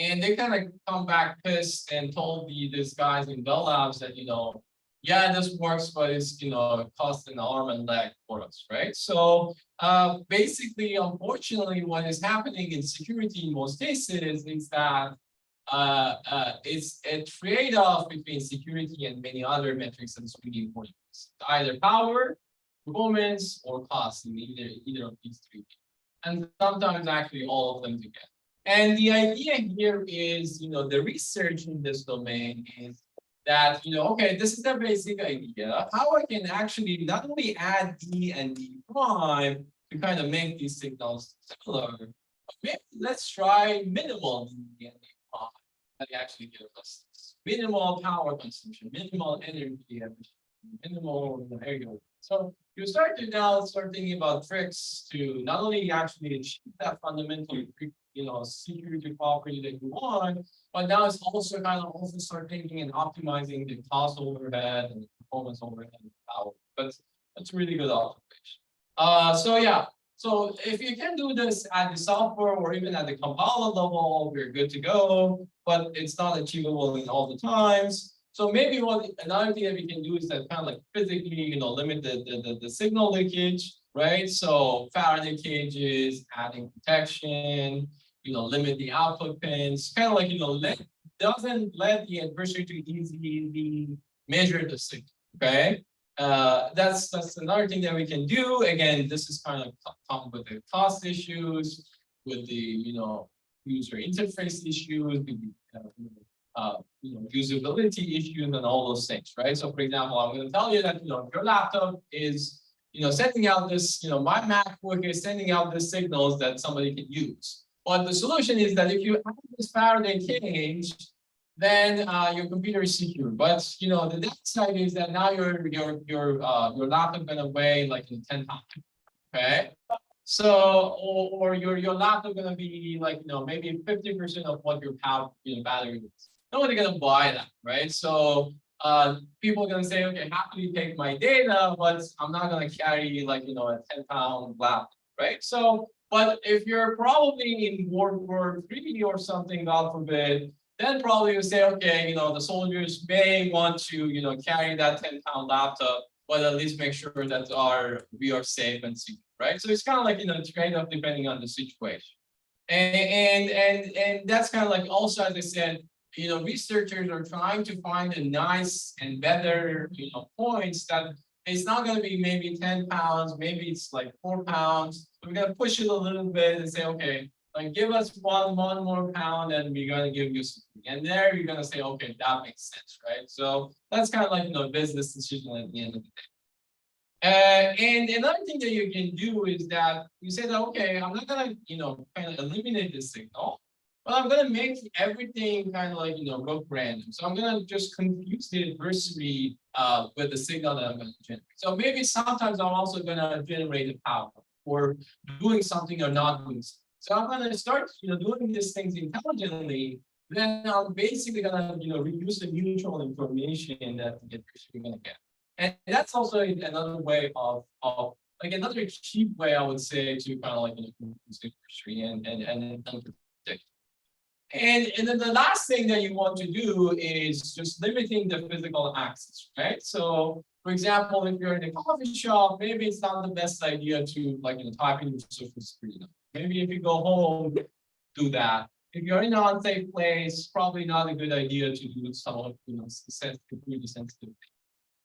And they kind of come back pissed and told these guys in Bell Labs that, yeah, this works, but it's, it costs an arm and leg for us, right? So basically, unfortunately, what is happening in security in most cases is that it's a trade-off between security and many other metrics that's really important. Either power, performance, or cost in either of these three. And sometimes actually all of them together. And the idea here is, the research in this domain is that, okay, this is the basic idea, how I can actually not only add D and D prime to kind of make these signals similar, but maybe let's try minimal D and D prime that actually gives us this. Minimal power consumption, minimal energy efficiency, minimal area. So you start to now start thinking about tricks to not only actually achieve that fundamental, security property that you want, but now it's also kind of also start thinking and optimizing the cost overhead and the performance overhead and power. But that's a really good observation. So yeah, so if you can do this at the software or even at the compiler level, we're good to go, but it's not achievable in all the times. So maybe another thing that we can do is that kind of like physically, limit the signal leakage, right? So Faraday cages, adding protection, limit the output pins, kind of like, doesn't let the adversary to easily measure the signal, okay? That's another thing that we can do. Again, this is kind of come with the cost issues, with the, user interface issues, with the, usability issues and all those things, right? So for example, I'm going to tell you that, your laptop is, sending out this, my MacBook is sending out the signals that somebody can use. But the solution is that if you add this Faraday cage, then your computer is secure. But the downside is that now your laptop gonna weigh like 10 pounds. Okay. So or your laptop gonna be like maybe 50% of what your power battery is. Nobody's gonna buy that, right? So people are gonna say, okay, happily take my data, but I'm not gonna carry like a 10-pound laptop, right? So, but if you're probably in World War III or something, God forbid, then probably you say, okay, the soldiers may want to, carry that 10-pound laptop, but at least make sure that we are safe and secure, right? So it's kind of like, trade-off depending on the situation. And that's kind of like also, as I said, researchers are trying to find a nice and better, points that it's not going to be maybe 10 pounds, maybe it's like 4 pounds. We're going to push it a little bit and say, okay, like give us one more pound and we're going to give you something. And there you're going to say, okay, that makes sense, right? So that's kind of like, business decision at the end of the day. And another thing that you can do is that you say that, okay, I'm not going to, kind of eliminate the signal, but I'm going to make everything kind of like, look random. So I'm going to just confuse the adversary with the signal that I'm going to generate. So maybe sometimes I'm also going to generate a power for doing something or not doing something. So I'm going to start, doing these things intelligently. Then I'm basically going to, reduce the neutral information that the adversary is going to get. And that's also another way of like another cheap way, I would say, to kind of like reduce the adversary and protect. And then the last thing that you want to do is just limiting the physical access, right? So for example, if you're in a coffee shop, maybe it's not the best idea to like type in your social security number. Maybe if you go home, do that. If you're in an unsafe place, probably not a good idea to do some of security sensitive.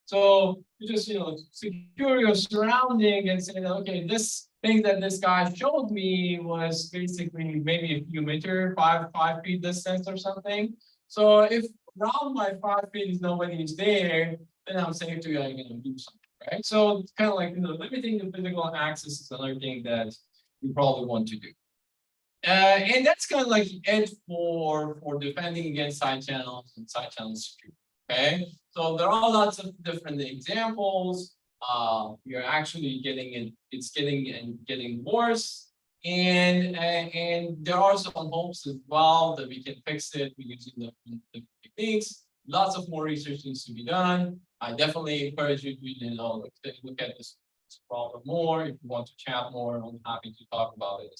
So you just secure your surrounding and say, okay, this thing that this guy showed me was basically maybe a few meters, five feet distance or something. So if around my 5 feet is nobody is there, then I'm safe to do something, right? So it's kind of like limiting the physical access is another thing that you probably want to do. And that's kind of like it for defending against side channels and side channel security. Okay, so there are lots of different examples. You're actually getting it; it's getting worse, and there are some hopes as well that we can fix it using the techniques. Lots of more research needs to be done. I definitely encourage you to look at this problem more. If you want to chat more, I'm happy to talk about it.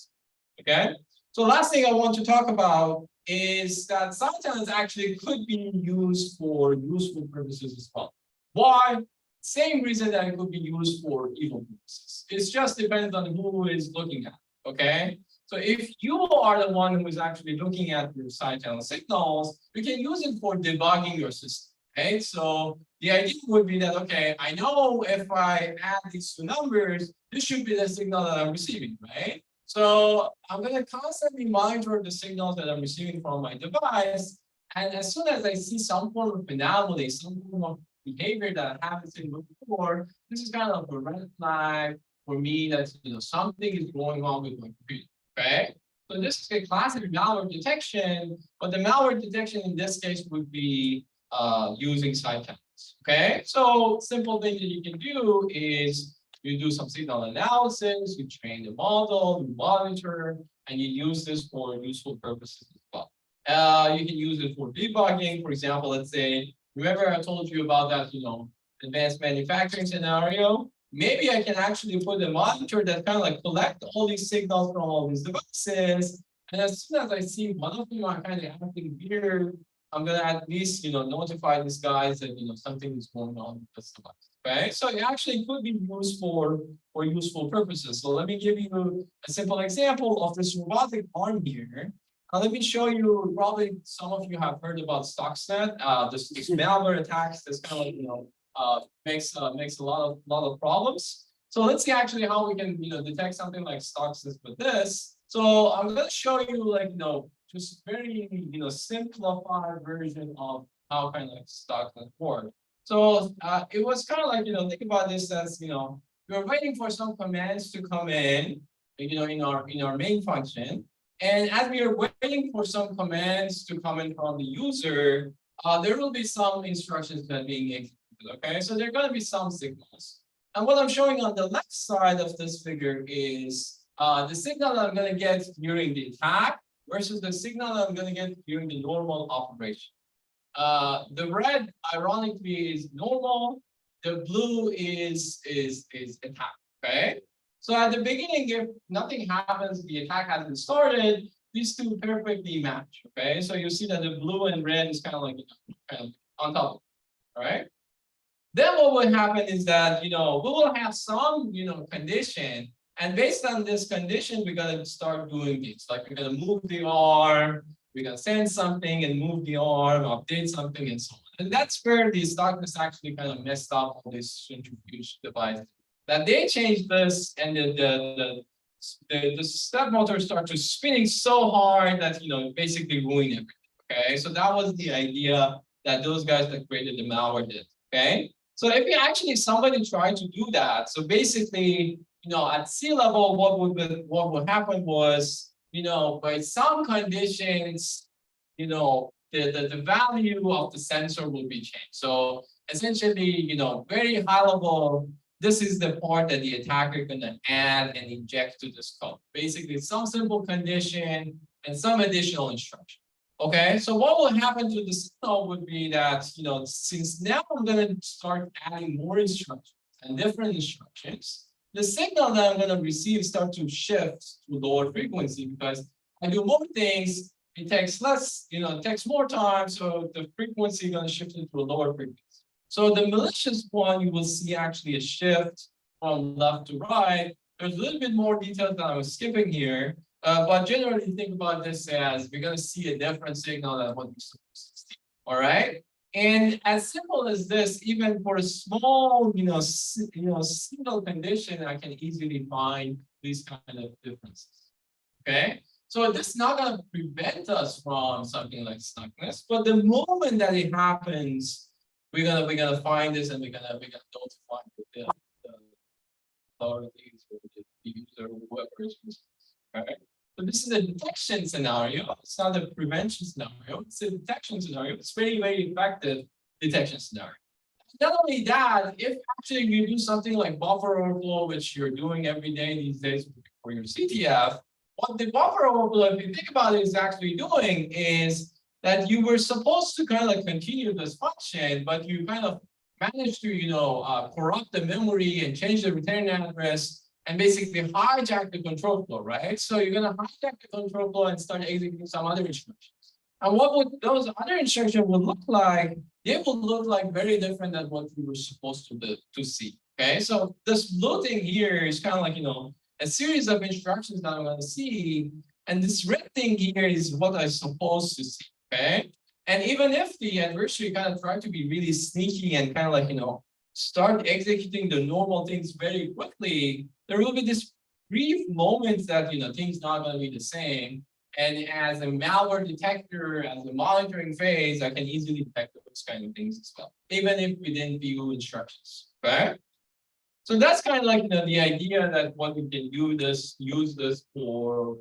Okay. So last thing I want to talk about is that side channels actually could be used for useful purposes as well. Why? Same reason that it could be used for evil purposes. It just depends on who is looking at it, okay? So if you are the one who is actually looking at your side channel signals, you can use it for debugging your system, okay? So the idea would be that, okay, I know if I add these two numbers, this should be the signal that I'm receiving, right? So I'm going to constantly monitor the signals that I'm receiving from my device. And as soon as I see some form of anomaly, some form of behavior that I haven't seen before, this is kind of a red flag for me that something is going on with my computer. Okay. So this is a classic malware detection, but the malware detection in this case would be using side channels. Okay. So simple thing that you can do is you do some signal analysis, you train the model, you monitor, and you use this for useful purposes as well. You can use it for debugging. For example, let's say, remember I told you about that, advanced manufacturing scenario. Maybe I can actually put a monitor that kind of like collect all these signals from all these devices. And as soon as I see one of them are kind of acting weird, I'm gonna at least notify these guys that something is going on with this device. Okay, so it actually could be used for useful purposes. So let me give you a simple example of this robotic arm here. Let me show you. Probably some of you have heard about Stuxnet. This malware attacks. This kind of makes a lot of problems. So let's see actually how we can detect something like Stuxnet with this. So I'm going to show you just very simplified version of how kind of like Stuxnet works. So it was kind of like think about this as we're waiting for some commands to come in in our main function, and as we are waiting for some commands to come in from the user, there will be some instructions that are being executed. Okay, so there are going to be some signals, and what I'm showing on the left side of this figure is the signal that I'm going to get during the attack versus the signal that I'm going to get during the normal operation. The red, ironically, is normal. The blue is attack. Okay. So at the beginning, if nothing happens, the attack hasn't started. These two perfectly match. Okay. So you see that the blue and red is kind of like on top. All right. Then what will happen is that we will have some condition, and based on this condition, we're gonna start doing this. Like we're gonna move the arm. We're going to send something and move the arm, update something, and so on. And that's where the Stuxnet actually kind of messed up all this centrifuge device. That they changed this, and the step motor started spinning so hard that basically ruined everything. Okay, so that was the idea that those guys that created the malware did. Okay, so if you actually somebody tried to do that, so basically at sea level, what would happen was by some conditions, the value of the sensor will be changed. So essentially, very high level, this is the part that the attacker is going to add and inject to this code. Basically, some simple condition and some additional instruction. Okay, so what will happen to the signal would be that, since now I'm going to start adding more instructions and different instructions, the signal that I'm going to receive start to shift to lower frequency because I do more things it takes less, it takes more time, so the frequency is going to shift into a lower frequency. So the malicious one, you will see actually a shift from left to right. There's a little bit more details that I was skipping here, but generally think about this as we're going to see a different signal than what we're supposed to see. All right. And as simple as this, even for a small, single condition, I can easily find these kind of differences. Okay. So this is not going to prevent us from something like stuckness, but the moment that it happens, we're gonna find this and we're gonna notify the authorities or the user or whoever is responsible. Right. So this is a detection scenario. It's not a prevention scenario. It's a detection scenario. It's very, very effective detection scenario. Not only that, if actually you do something like buffer overflow, which you're doing every day these days for your CTF, what the buffer overflow, if you think about it, is actually doing is that you were supposed to kind of like continue this function, but you kind of managed to, corrupt the memory and change the return address and basically hijack the control flow, right? So you're going to hijack the control flow and start executing some other instructions. And what would those other instructions would look like? They will look like very different than what we were supposed to see. Okay, so this looting here is kind of like a series of instructions that I'm going to see, and this red thing here is what I'm supposed to see. Okay, and even if the adversary kind of try to be really sneaky and kind of like start executing the normal things very quickly, there will be this brief moment that things not going to be the same. And as a malware detector, as a monitoring phase, I can easily detect those kind of things as well, even if we didn't view instructions. Okay. So that's kind of like the idea that what we can use this for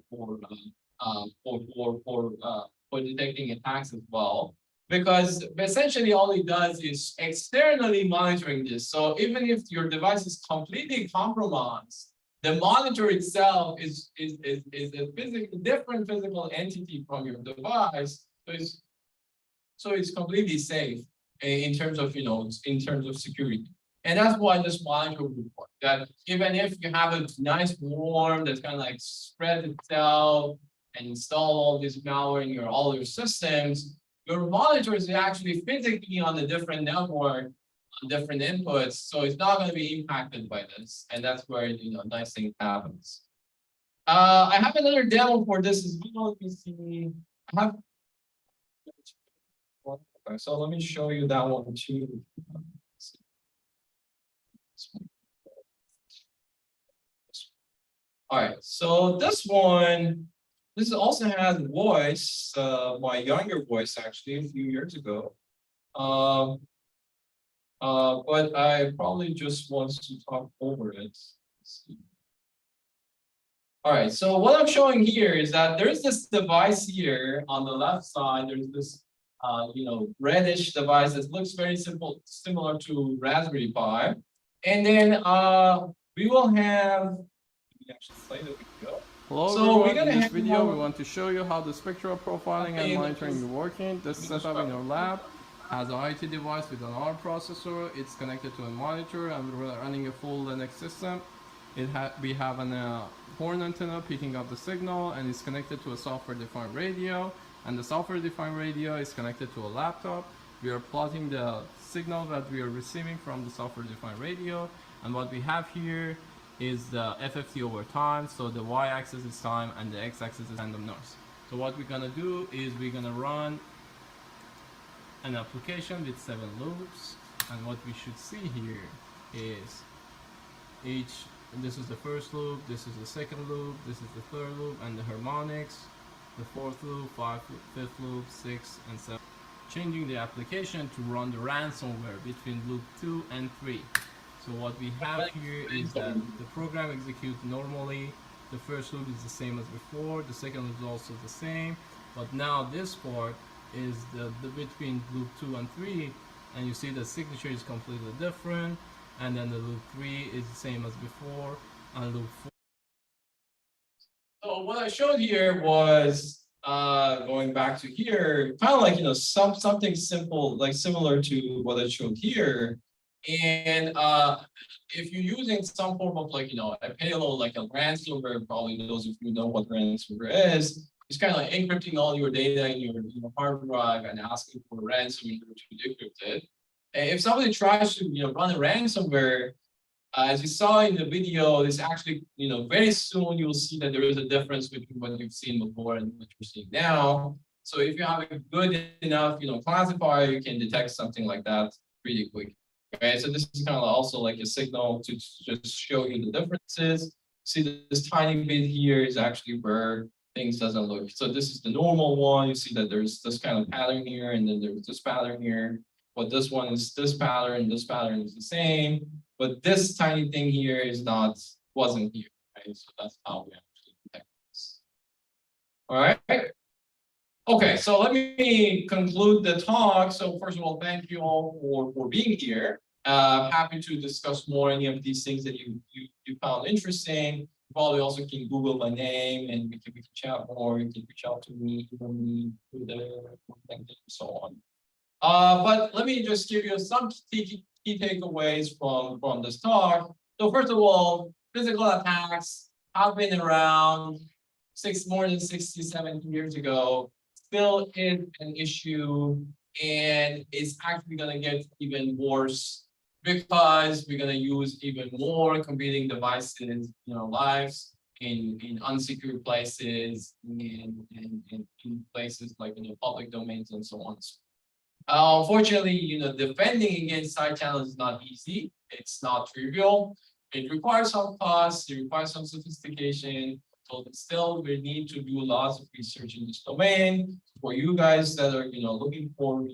detecting attacks as well, because essentially all it does is externally monitoring this. So even if your device is completely compromised, the monitor itself is a different physical entity from your device, so it's completely safe in terms of security. And that's why this monitor would work. That even if you have a nice worm that's kind of like spread itself and install all this malware in all your systems, your monitor is actually physically on a different network, different inputs, so it's not going to be impacted by this, and that's where nice thing happens. I have another demo for this as well. You see, I have. Okay, so let me show you that one too. All right, so this also has voice, my younger voice actually a few years ago. But I probably just want to talk over it. All right, so what I'm showing here is that there's this device here on the left side. There's this, reddish device that looks very similar to Raspberry Pi. And then we will have, actually play the video. Hello everyone, in this video we want to show you how the spectral profiling and monitoring is working. This setup in our lab has an IT device with an ARM processor. It's connected to a monitor and we're running a full Linux system. We have a horn antenna picking up the signal and it's connected to a software-defined radio, and the software-defined radio is connected to a laptop. We are plotting the signal that we are receiving from the software-defined radio, and what we have here is the FFT over time. So the y-axis is time and the x-axis is random noise. So what we're gonna do is we're gonna run an application with 7 loops, and what we should see here is this is the first loop, this is the second loop, this is the third loop, and the harmonics, the fourth loop, fifth loop, 6 and 7. Changing the application to run the ransomware between loop 2 and 3. So what we have here is that the program executes normally. The first loop is the same as before, the second loop is also the same, but now this part is the between loop 2 and 3, and you see the signature is completely different, and then the loop 3 is the same as before, and loop 4. So what I showed here was going back to here, kind of like something simple, like similar to what I showed here. And if you're using some form of a payload like a ransomware, probably those of you know what ransomware is it's kind of like encrypting all your data in your hard drive and asking for ransom in order to decrypt it. And if somebody tries to run a ransomware, as you saw in the video, it's actually very soon you'll see that there is a difference between what you've seen before and what you're seeing now. So if you have a good enough classifier, you can detect something like that pretty quick. Okay, so this is kind of also like a signal to just show you the differences. See this tiny bit here is actually where things doesn't look. So this is the normal one. You see that there's this kind of pattern here, and then there's this pattern here. But this one is this pattern is the same. But this tiny thing here is wasn't here. Right? So that's how we actually detect this. All right. Okay, so let me conclude the talk. So first of all, thank you all for being here. Happy to discuss more any of these things that you found interesting. You probably also can Google my name and we can chat more. You can reach out to me, email me, through the and so on. But let me just give you some key takeaways from this talk. So first of all, physical attacks have been around more than 60, 70 years ago. Still is an issue, and it's actually going to get even worse because we're going to use even more competing devices in our lives, in unsecure places, in places like public domains and so on. Unfortunately, defending against side channels is not easy. It's not trivial. It requires some cost. It requires some sophistication. So still, we need to do lots of research in this domain. For you guys that are, looking for,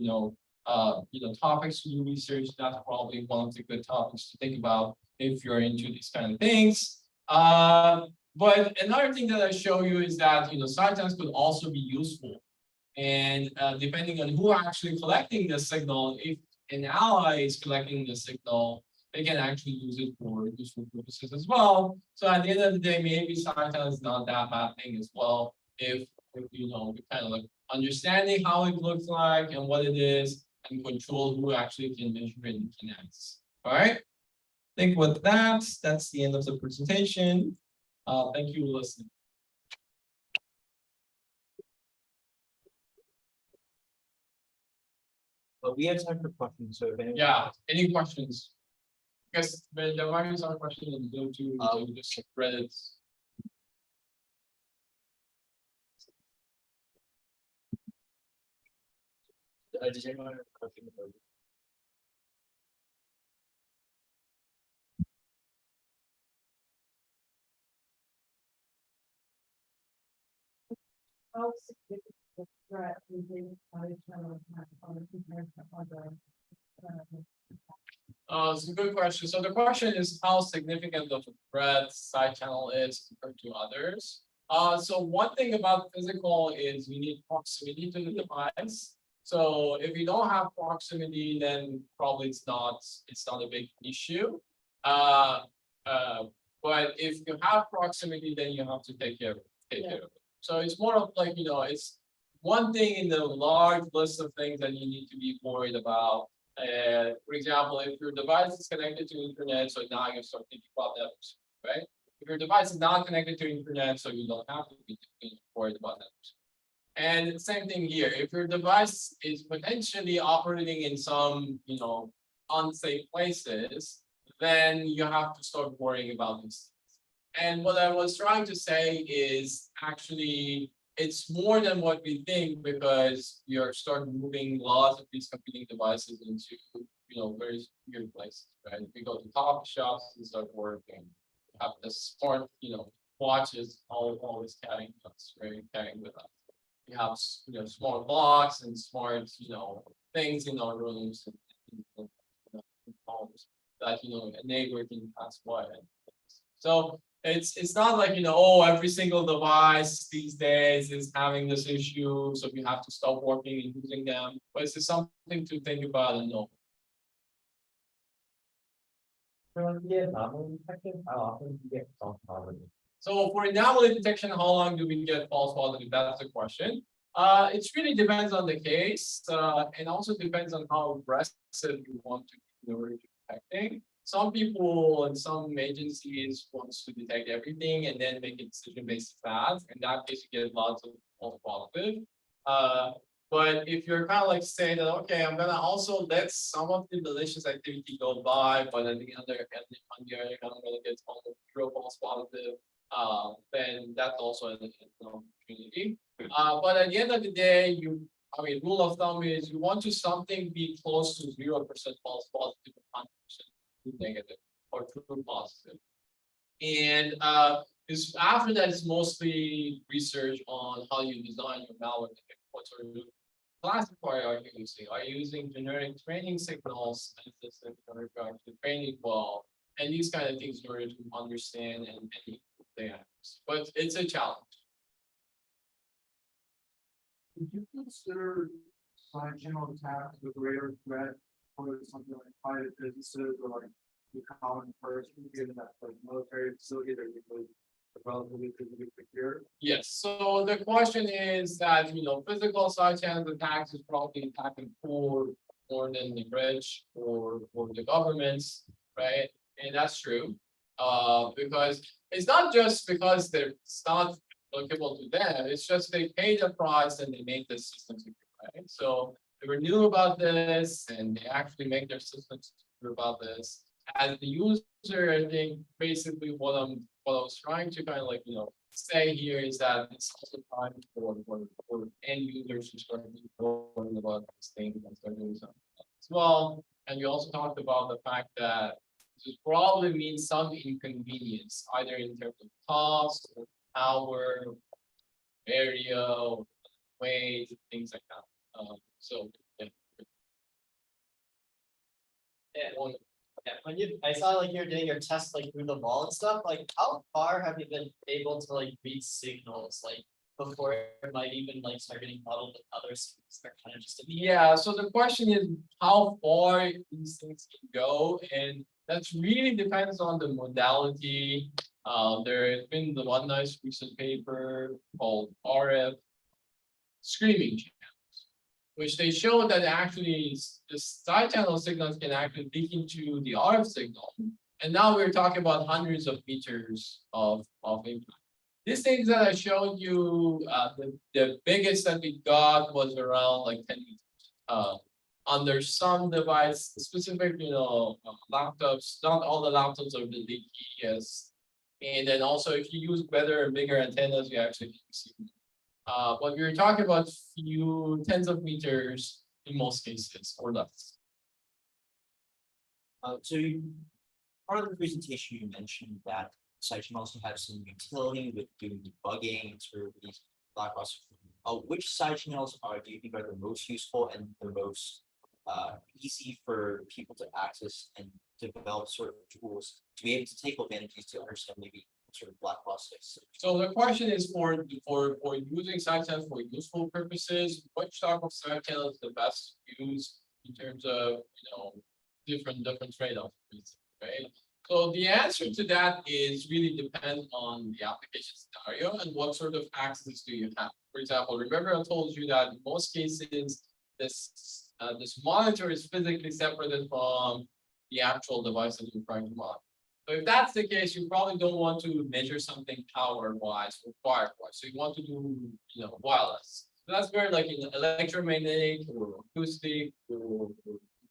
topics to do research, that's probably one of the good topics to think about if you're into these kind of things. But another thing that I show you is that, side channels could also be useful. And depending on who are actually collecting the signal, if an ally is collecting the signal, they can actually use it for useful purposes as well. So at the end of the day, maybe side channel is not that bad thing as well. If we kind of like understanding how it looks like and what it is, and control who actually can measure it and can access. All right. I think with that, that's the end of the presentation. Thank you for listening. But we have time for questions, so if anyone. Yeah, any questions? Because there might be some questions in Zoom too, so just credits. Does anyone have a question? How significant a threat is a side channel attack on compared to other? It's a good question. So the question is how significant of a threat side channel is compared to others. So one thing about physical is you need proximity to the device. So if you don't have proximity, then probably it's not a big issue. But if you have proximity, then you have to take care of it. So it's more of like, it's one thing in the large list of things that you need to be worried about. For example, if your device is connected to internet, so now you start thinking about that, right? If your device is not connected to internet, so you don't have to be worried about that. And same thing here. If your device is potentially operating in some, unsafe places, then you have to start worrying about these things. And what I was trying to say is actually it's more than what we think because we are starting moving lots of these competing devices into very weird places, right? We go to coffee shops and start working. We have the smart, watches always carrying us, right? Carrying with us. We have smart locks and smart, things in our rooms and homes that a neighbor can pass by. So it's not like every single device these days is having this issue, so we have to stop working and using them. But it's just something to think about and know. How often do you get false positive? So for anomaly detection, how long do we get false positive? That's the question. It really depends on the case, and also depends on how aggressive you want to be in order to detecting. some people and some agencies wants to detect everything and then make a decision based on that. In that case, you get lots of false positive. But if you're kind of like saying that, okay, I'm gonna also let some of the malicious activity go by, but on the other hand, on the other hand, I'm gonna get almost zero false positive. Then that's also an opportunity. But at the end of the day, I mean, rule of thumb is you want to something be close to 0% false positive, 100% true negative, or true positive. And is after that, it's mostly research on how you design your malware. What sort of classifier are you using? Are you using generic training signals as this in regard to training well? And these kind of things in order to understand and improve the answers. But it's a challenge. Would you consider side channel attacks a greater threat for something like private businesses or like the common person, given that like military facility that usually relatively physically secure? Yes, so the question is that, physical side channel attacks is probably attacking poor more than the rich or the governments, right? And that's true. Because it's not just because it's not applicable to them, it's just they pay the price and they make the system secure, right? So they were new about this and they actually make their systems secure about this. As the user, I think basically what I was trying to kind of like, say here is that it's also time for end users to start knowing about this thing and start doing something as well. And we also talked about the fact that this probably means some inconvenience, either in terms of cost, or power, area, or weight, things like that. So yeah. Yeah. Yeah, I saw like you're doing your test like through the mall and stuff, like how far have you been able to like read signals like before it might even like start getting muddled with other signals that kind of just. Yeah, so the question is how far these things can go, and that's really depends on the modality. There has been the one nice recent paper called RF screaming channels, which they show that actually the side channel signals can actually leak into the RF signal. And now we're talking about hundreds of meters of impact. These things that I showed you, the biggest that we got was around like 10 meters. Under some device, specific, laptops, not all the laptops are the leaky, yes. And then also if you use better and bigger antennas, you actually can see. But we were talking about few tens of meters in most cases or less. Part of the presentation, you mentioned that site can also have some utility with doing debugging through these black box. Which side channels do you think are the most useful and the most easy for people to access and develop sort of tools to be able to take advantages to understand maybe sort of black box? So the question is for using side channels for useful purposes, which type of side channel is the best to use in terms of different trade-offs, right? So the answer to that is really depends on the application scenario and what sort of access do you have. For example, remember I told you that in most cases this monitor is physically separated from the actual device that you're trying to monitor. So if that's the case, you probably don't want to measure something power-wise or fire-wise. So you want to do wireless. So that's where like in electromagnetic or acoustic or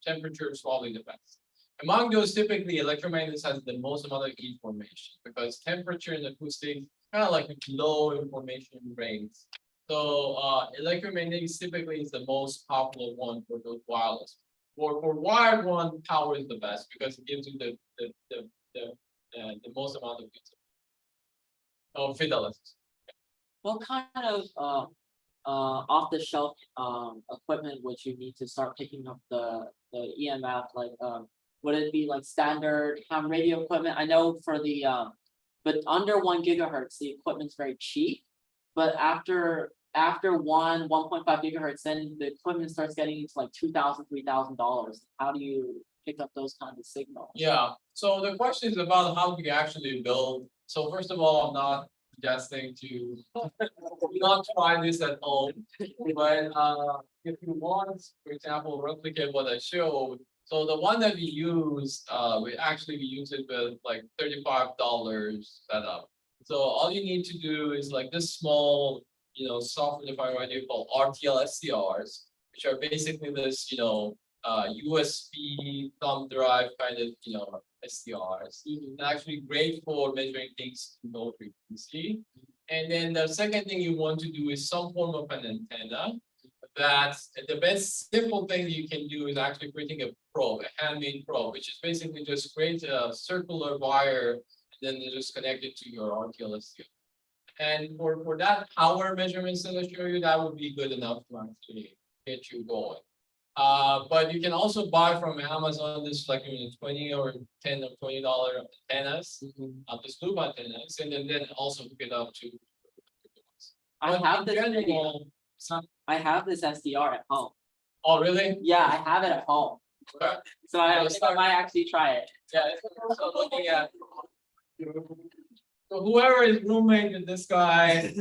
temperature is probably the best. Among those, typically electromagnetics has the most amount of information because temperature and acoustic kind of like low information range. So electromagnetics typically is the most popular one for those wireless. For wired one, power is the best because it gives you the most amount of fidelity. What kind of off-the-shelf equipment would you need to start picking up the EMF? Like would it be like standard ham radio equipment? I know for the but under 1 gigahertz, the equipment's very cheap. But after 1.5 gigahertz, then the equipment starts getting into like $2,000, $3,000. How do you pick up those kinds of signals? Yeah, so the question is about how do you actually build. So first of all, I'm not suggesting to not try this at home, but if you want, for example, replicate what I showed, So the one that we use, we use it with like $35 setup. So all you need to do is like this small, software defined radio called RTL SDRs, which are basically this, USB thumb drive kind of, SDRs. And actually great for measuring things in low frequency. And then the second thing you want to do is some form of an antenna. That's the best simple thing you can do is actually creating a probe, a handmade probe, which is basically just create a circular wire and then you just connect it to your RTLSU. And for that power measurements that I show you, that would be good enough to actually get you going. But you can also buy from Amazon this like 20 or $10 or $20 antennas, this loop antennas, and then also hook it up to. I But have in this general, I have this SDR at home. oh, really? Yeah, I have it at home. Okay. So I think I might actually try it. Yeah, it's also looking at. So whoever is roommate with this guy,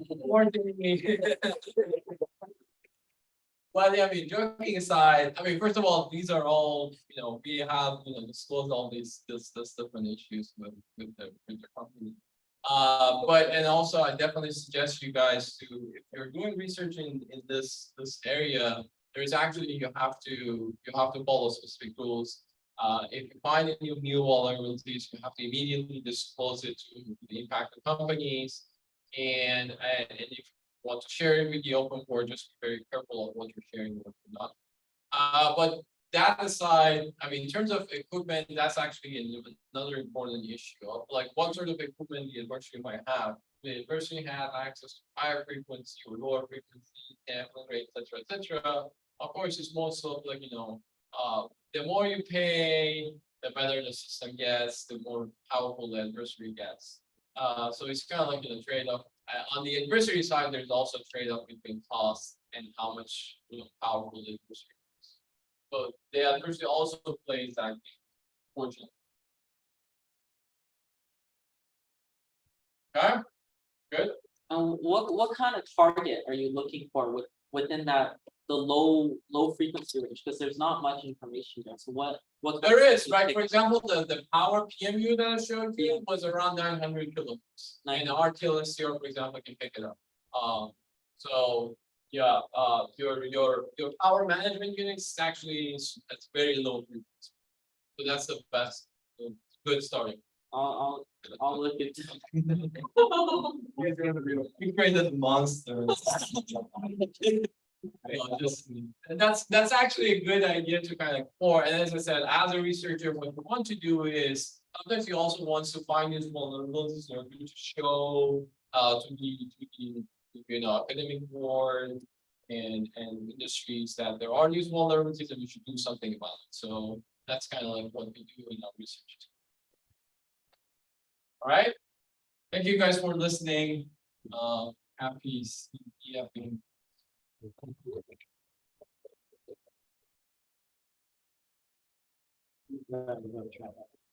warning me. Well, yeah, I mean, joking aside, I mean, first of all, these are all, we have, disclosed all this different issues with the company. But and also I definitely suggest you guys to, if you're doing research in this area, there's actually you have to follow specific rules. If you find any new vulnerabilities, you have to immediately disclose it to the impacted companies. And if you want to share it with the open board, just be very careful of what you're sharing and what you're not. But that aside, I mean, in terms of equipment, that's actually another important issue of like what sort of equipment the university might have. The university has access to higher frequency or lower frequency, sampling rate, etc. Of course, it's most of like, the more you pay, the better the system gets, the more powerful the adversary gets. So it's kind of like a trade-off. On the adversary side, there's also a trade-off between cost and how much powerful the adversary is. So the adversary also plays that game, fortunately. Okay, good. What kind of target are you looking for within the low frequency range? Because there's not much information there. So what There is, right? For example, the power PMU that I showed you was around 900 kilovolts. And the RTLSCR, for example, can pick it up. So yeah, your power management units actually it's very low frequency. So that's the best, good starting. I'll look into You created monsters. And that's actually a good idea to kind of explore. And as I said, as a researcher, what you want to do is sometimes you also want to find these vulnerabilities in order to show to the academic board and industries that there are these vulnerabilities and we should do something about it. So that's kind of like what we do in our research. All right. Thank you guys for listening. Happy CTFing. it.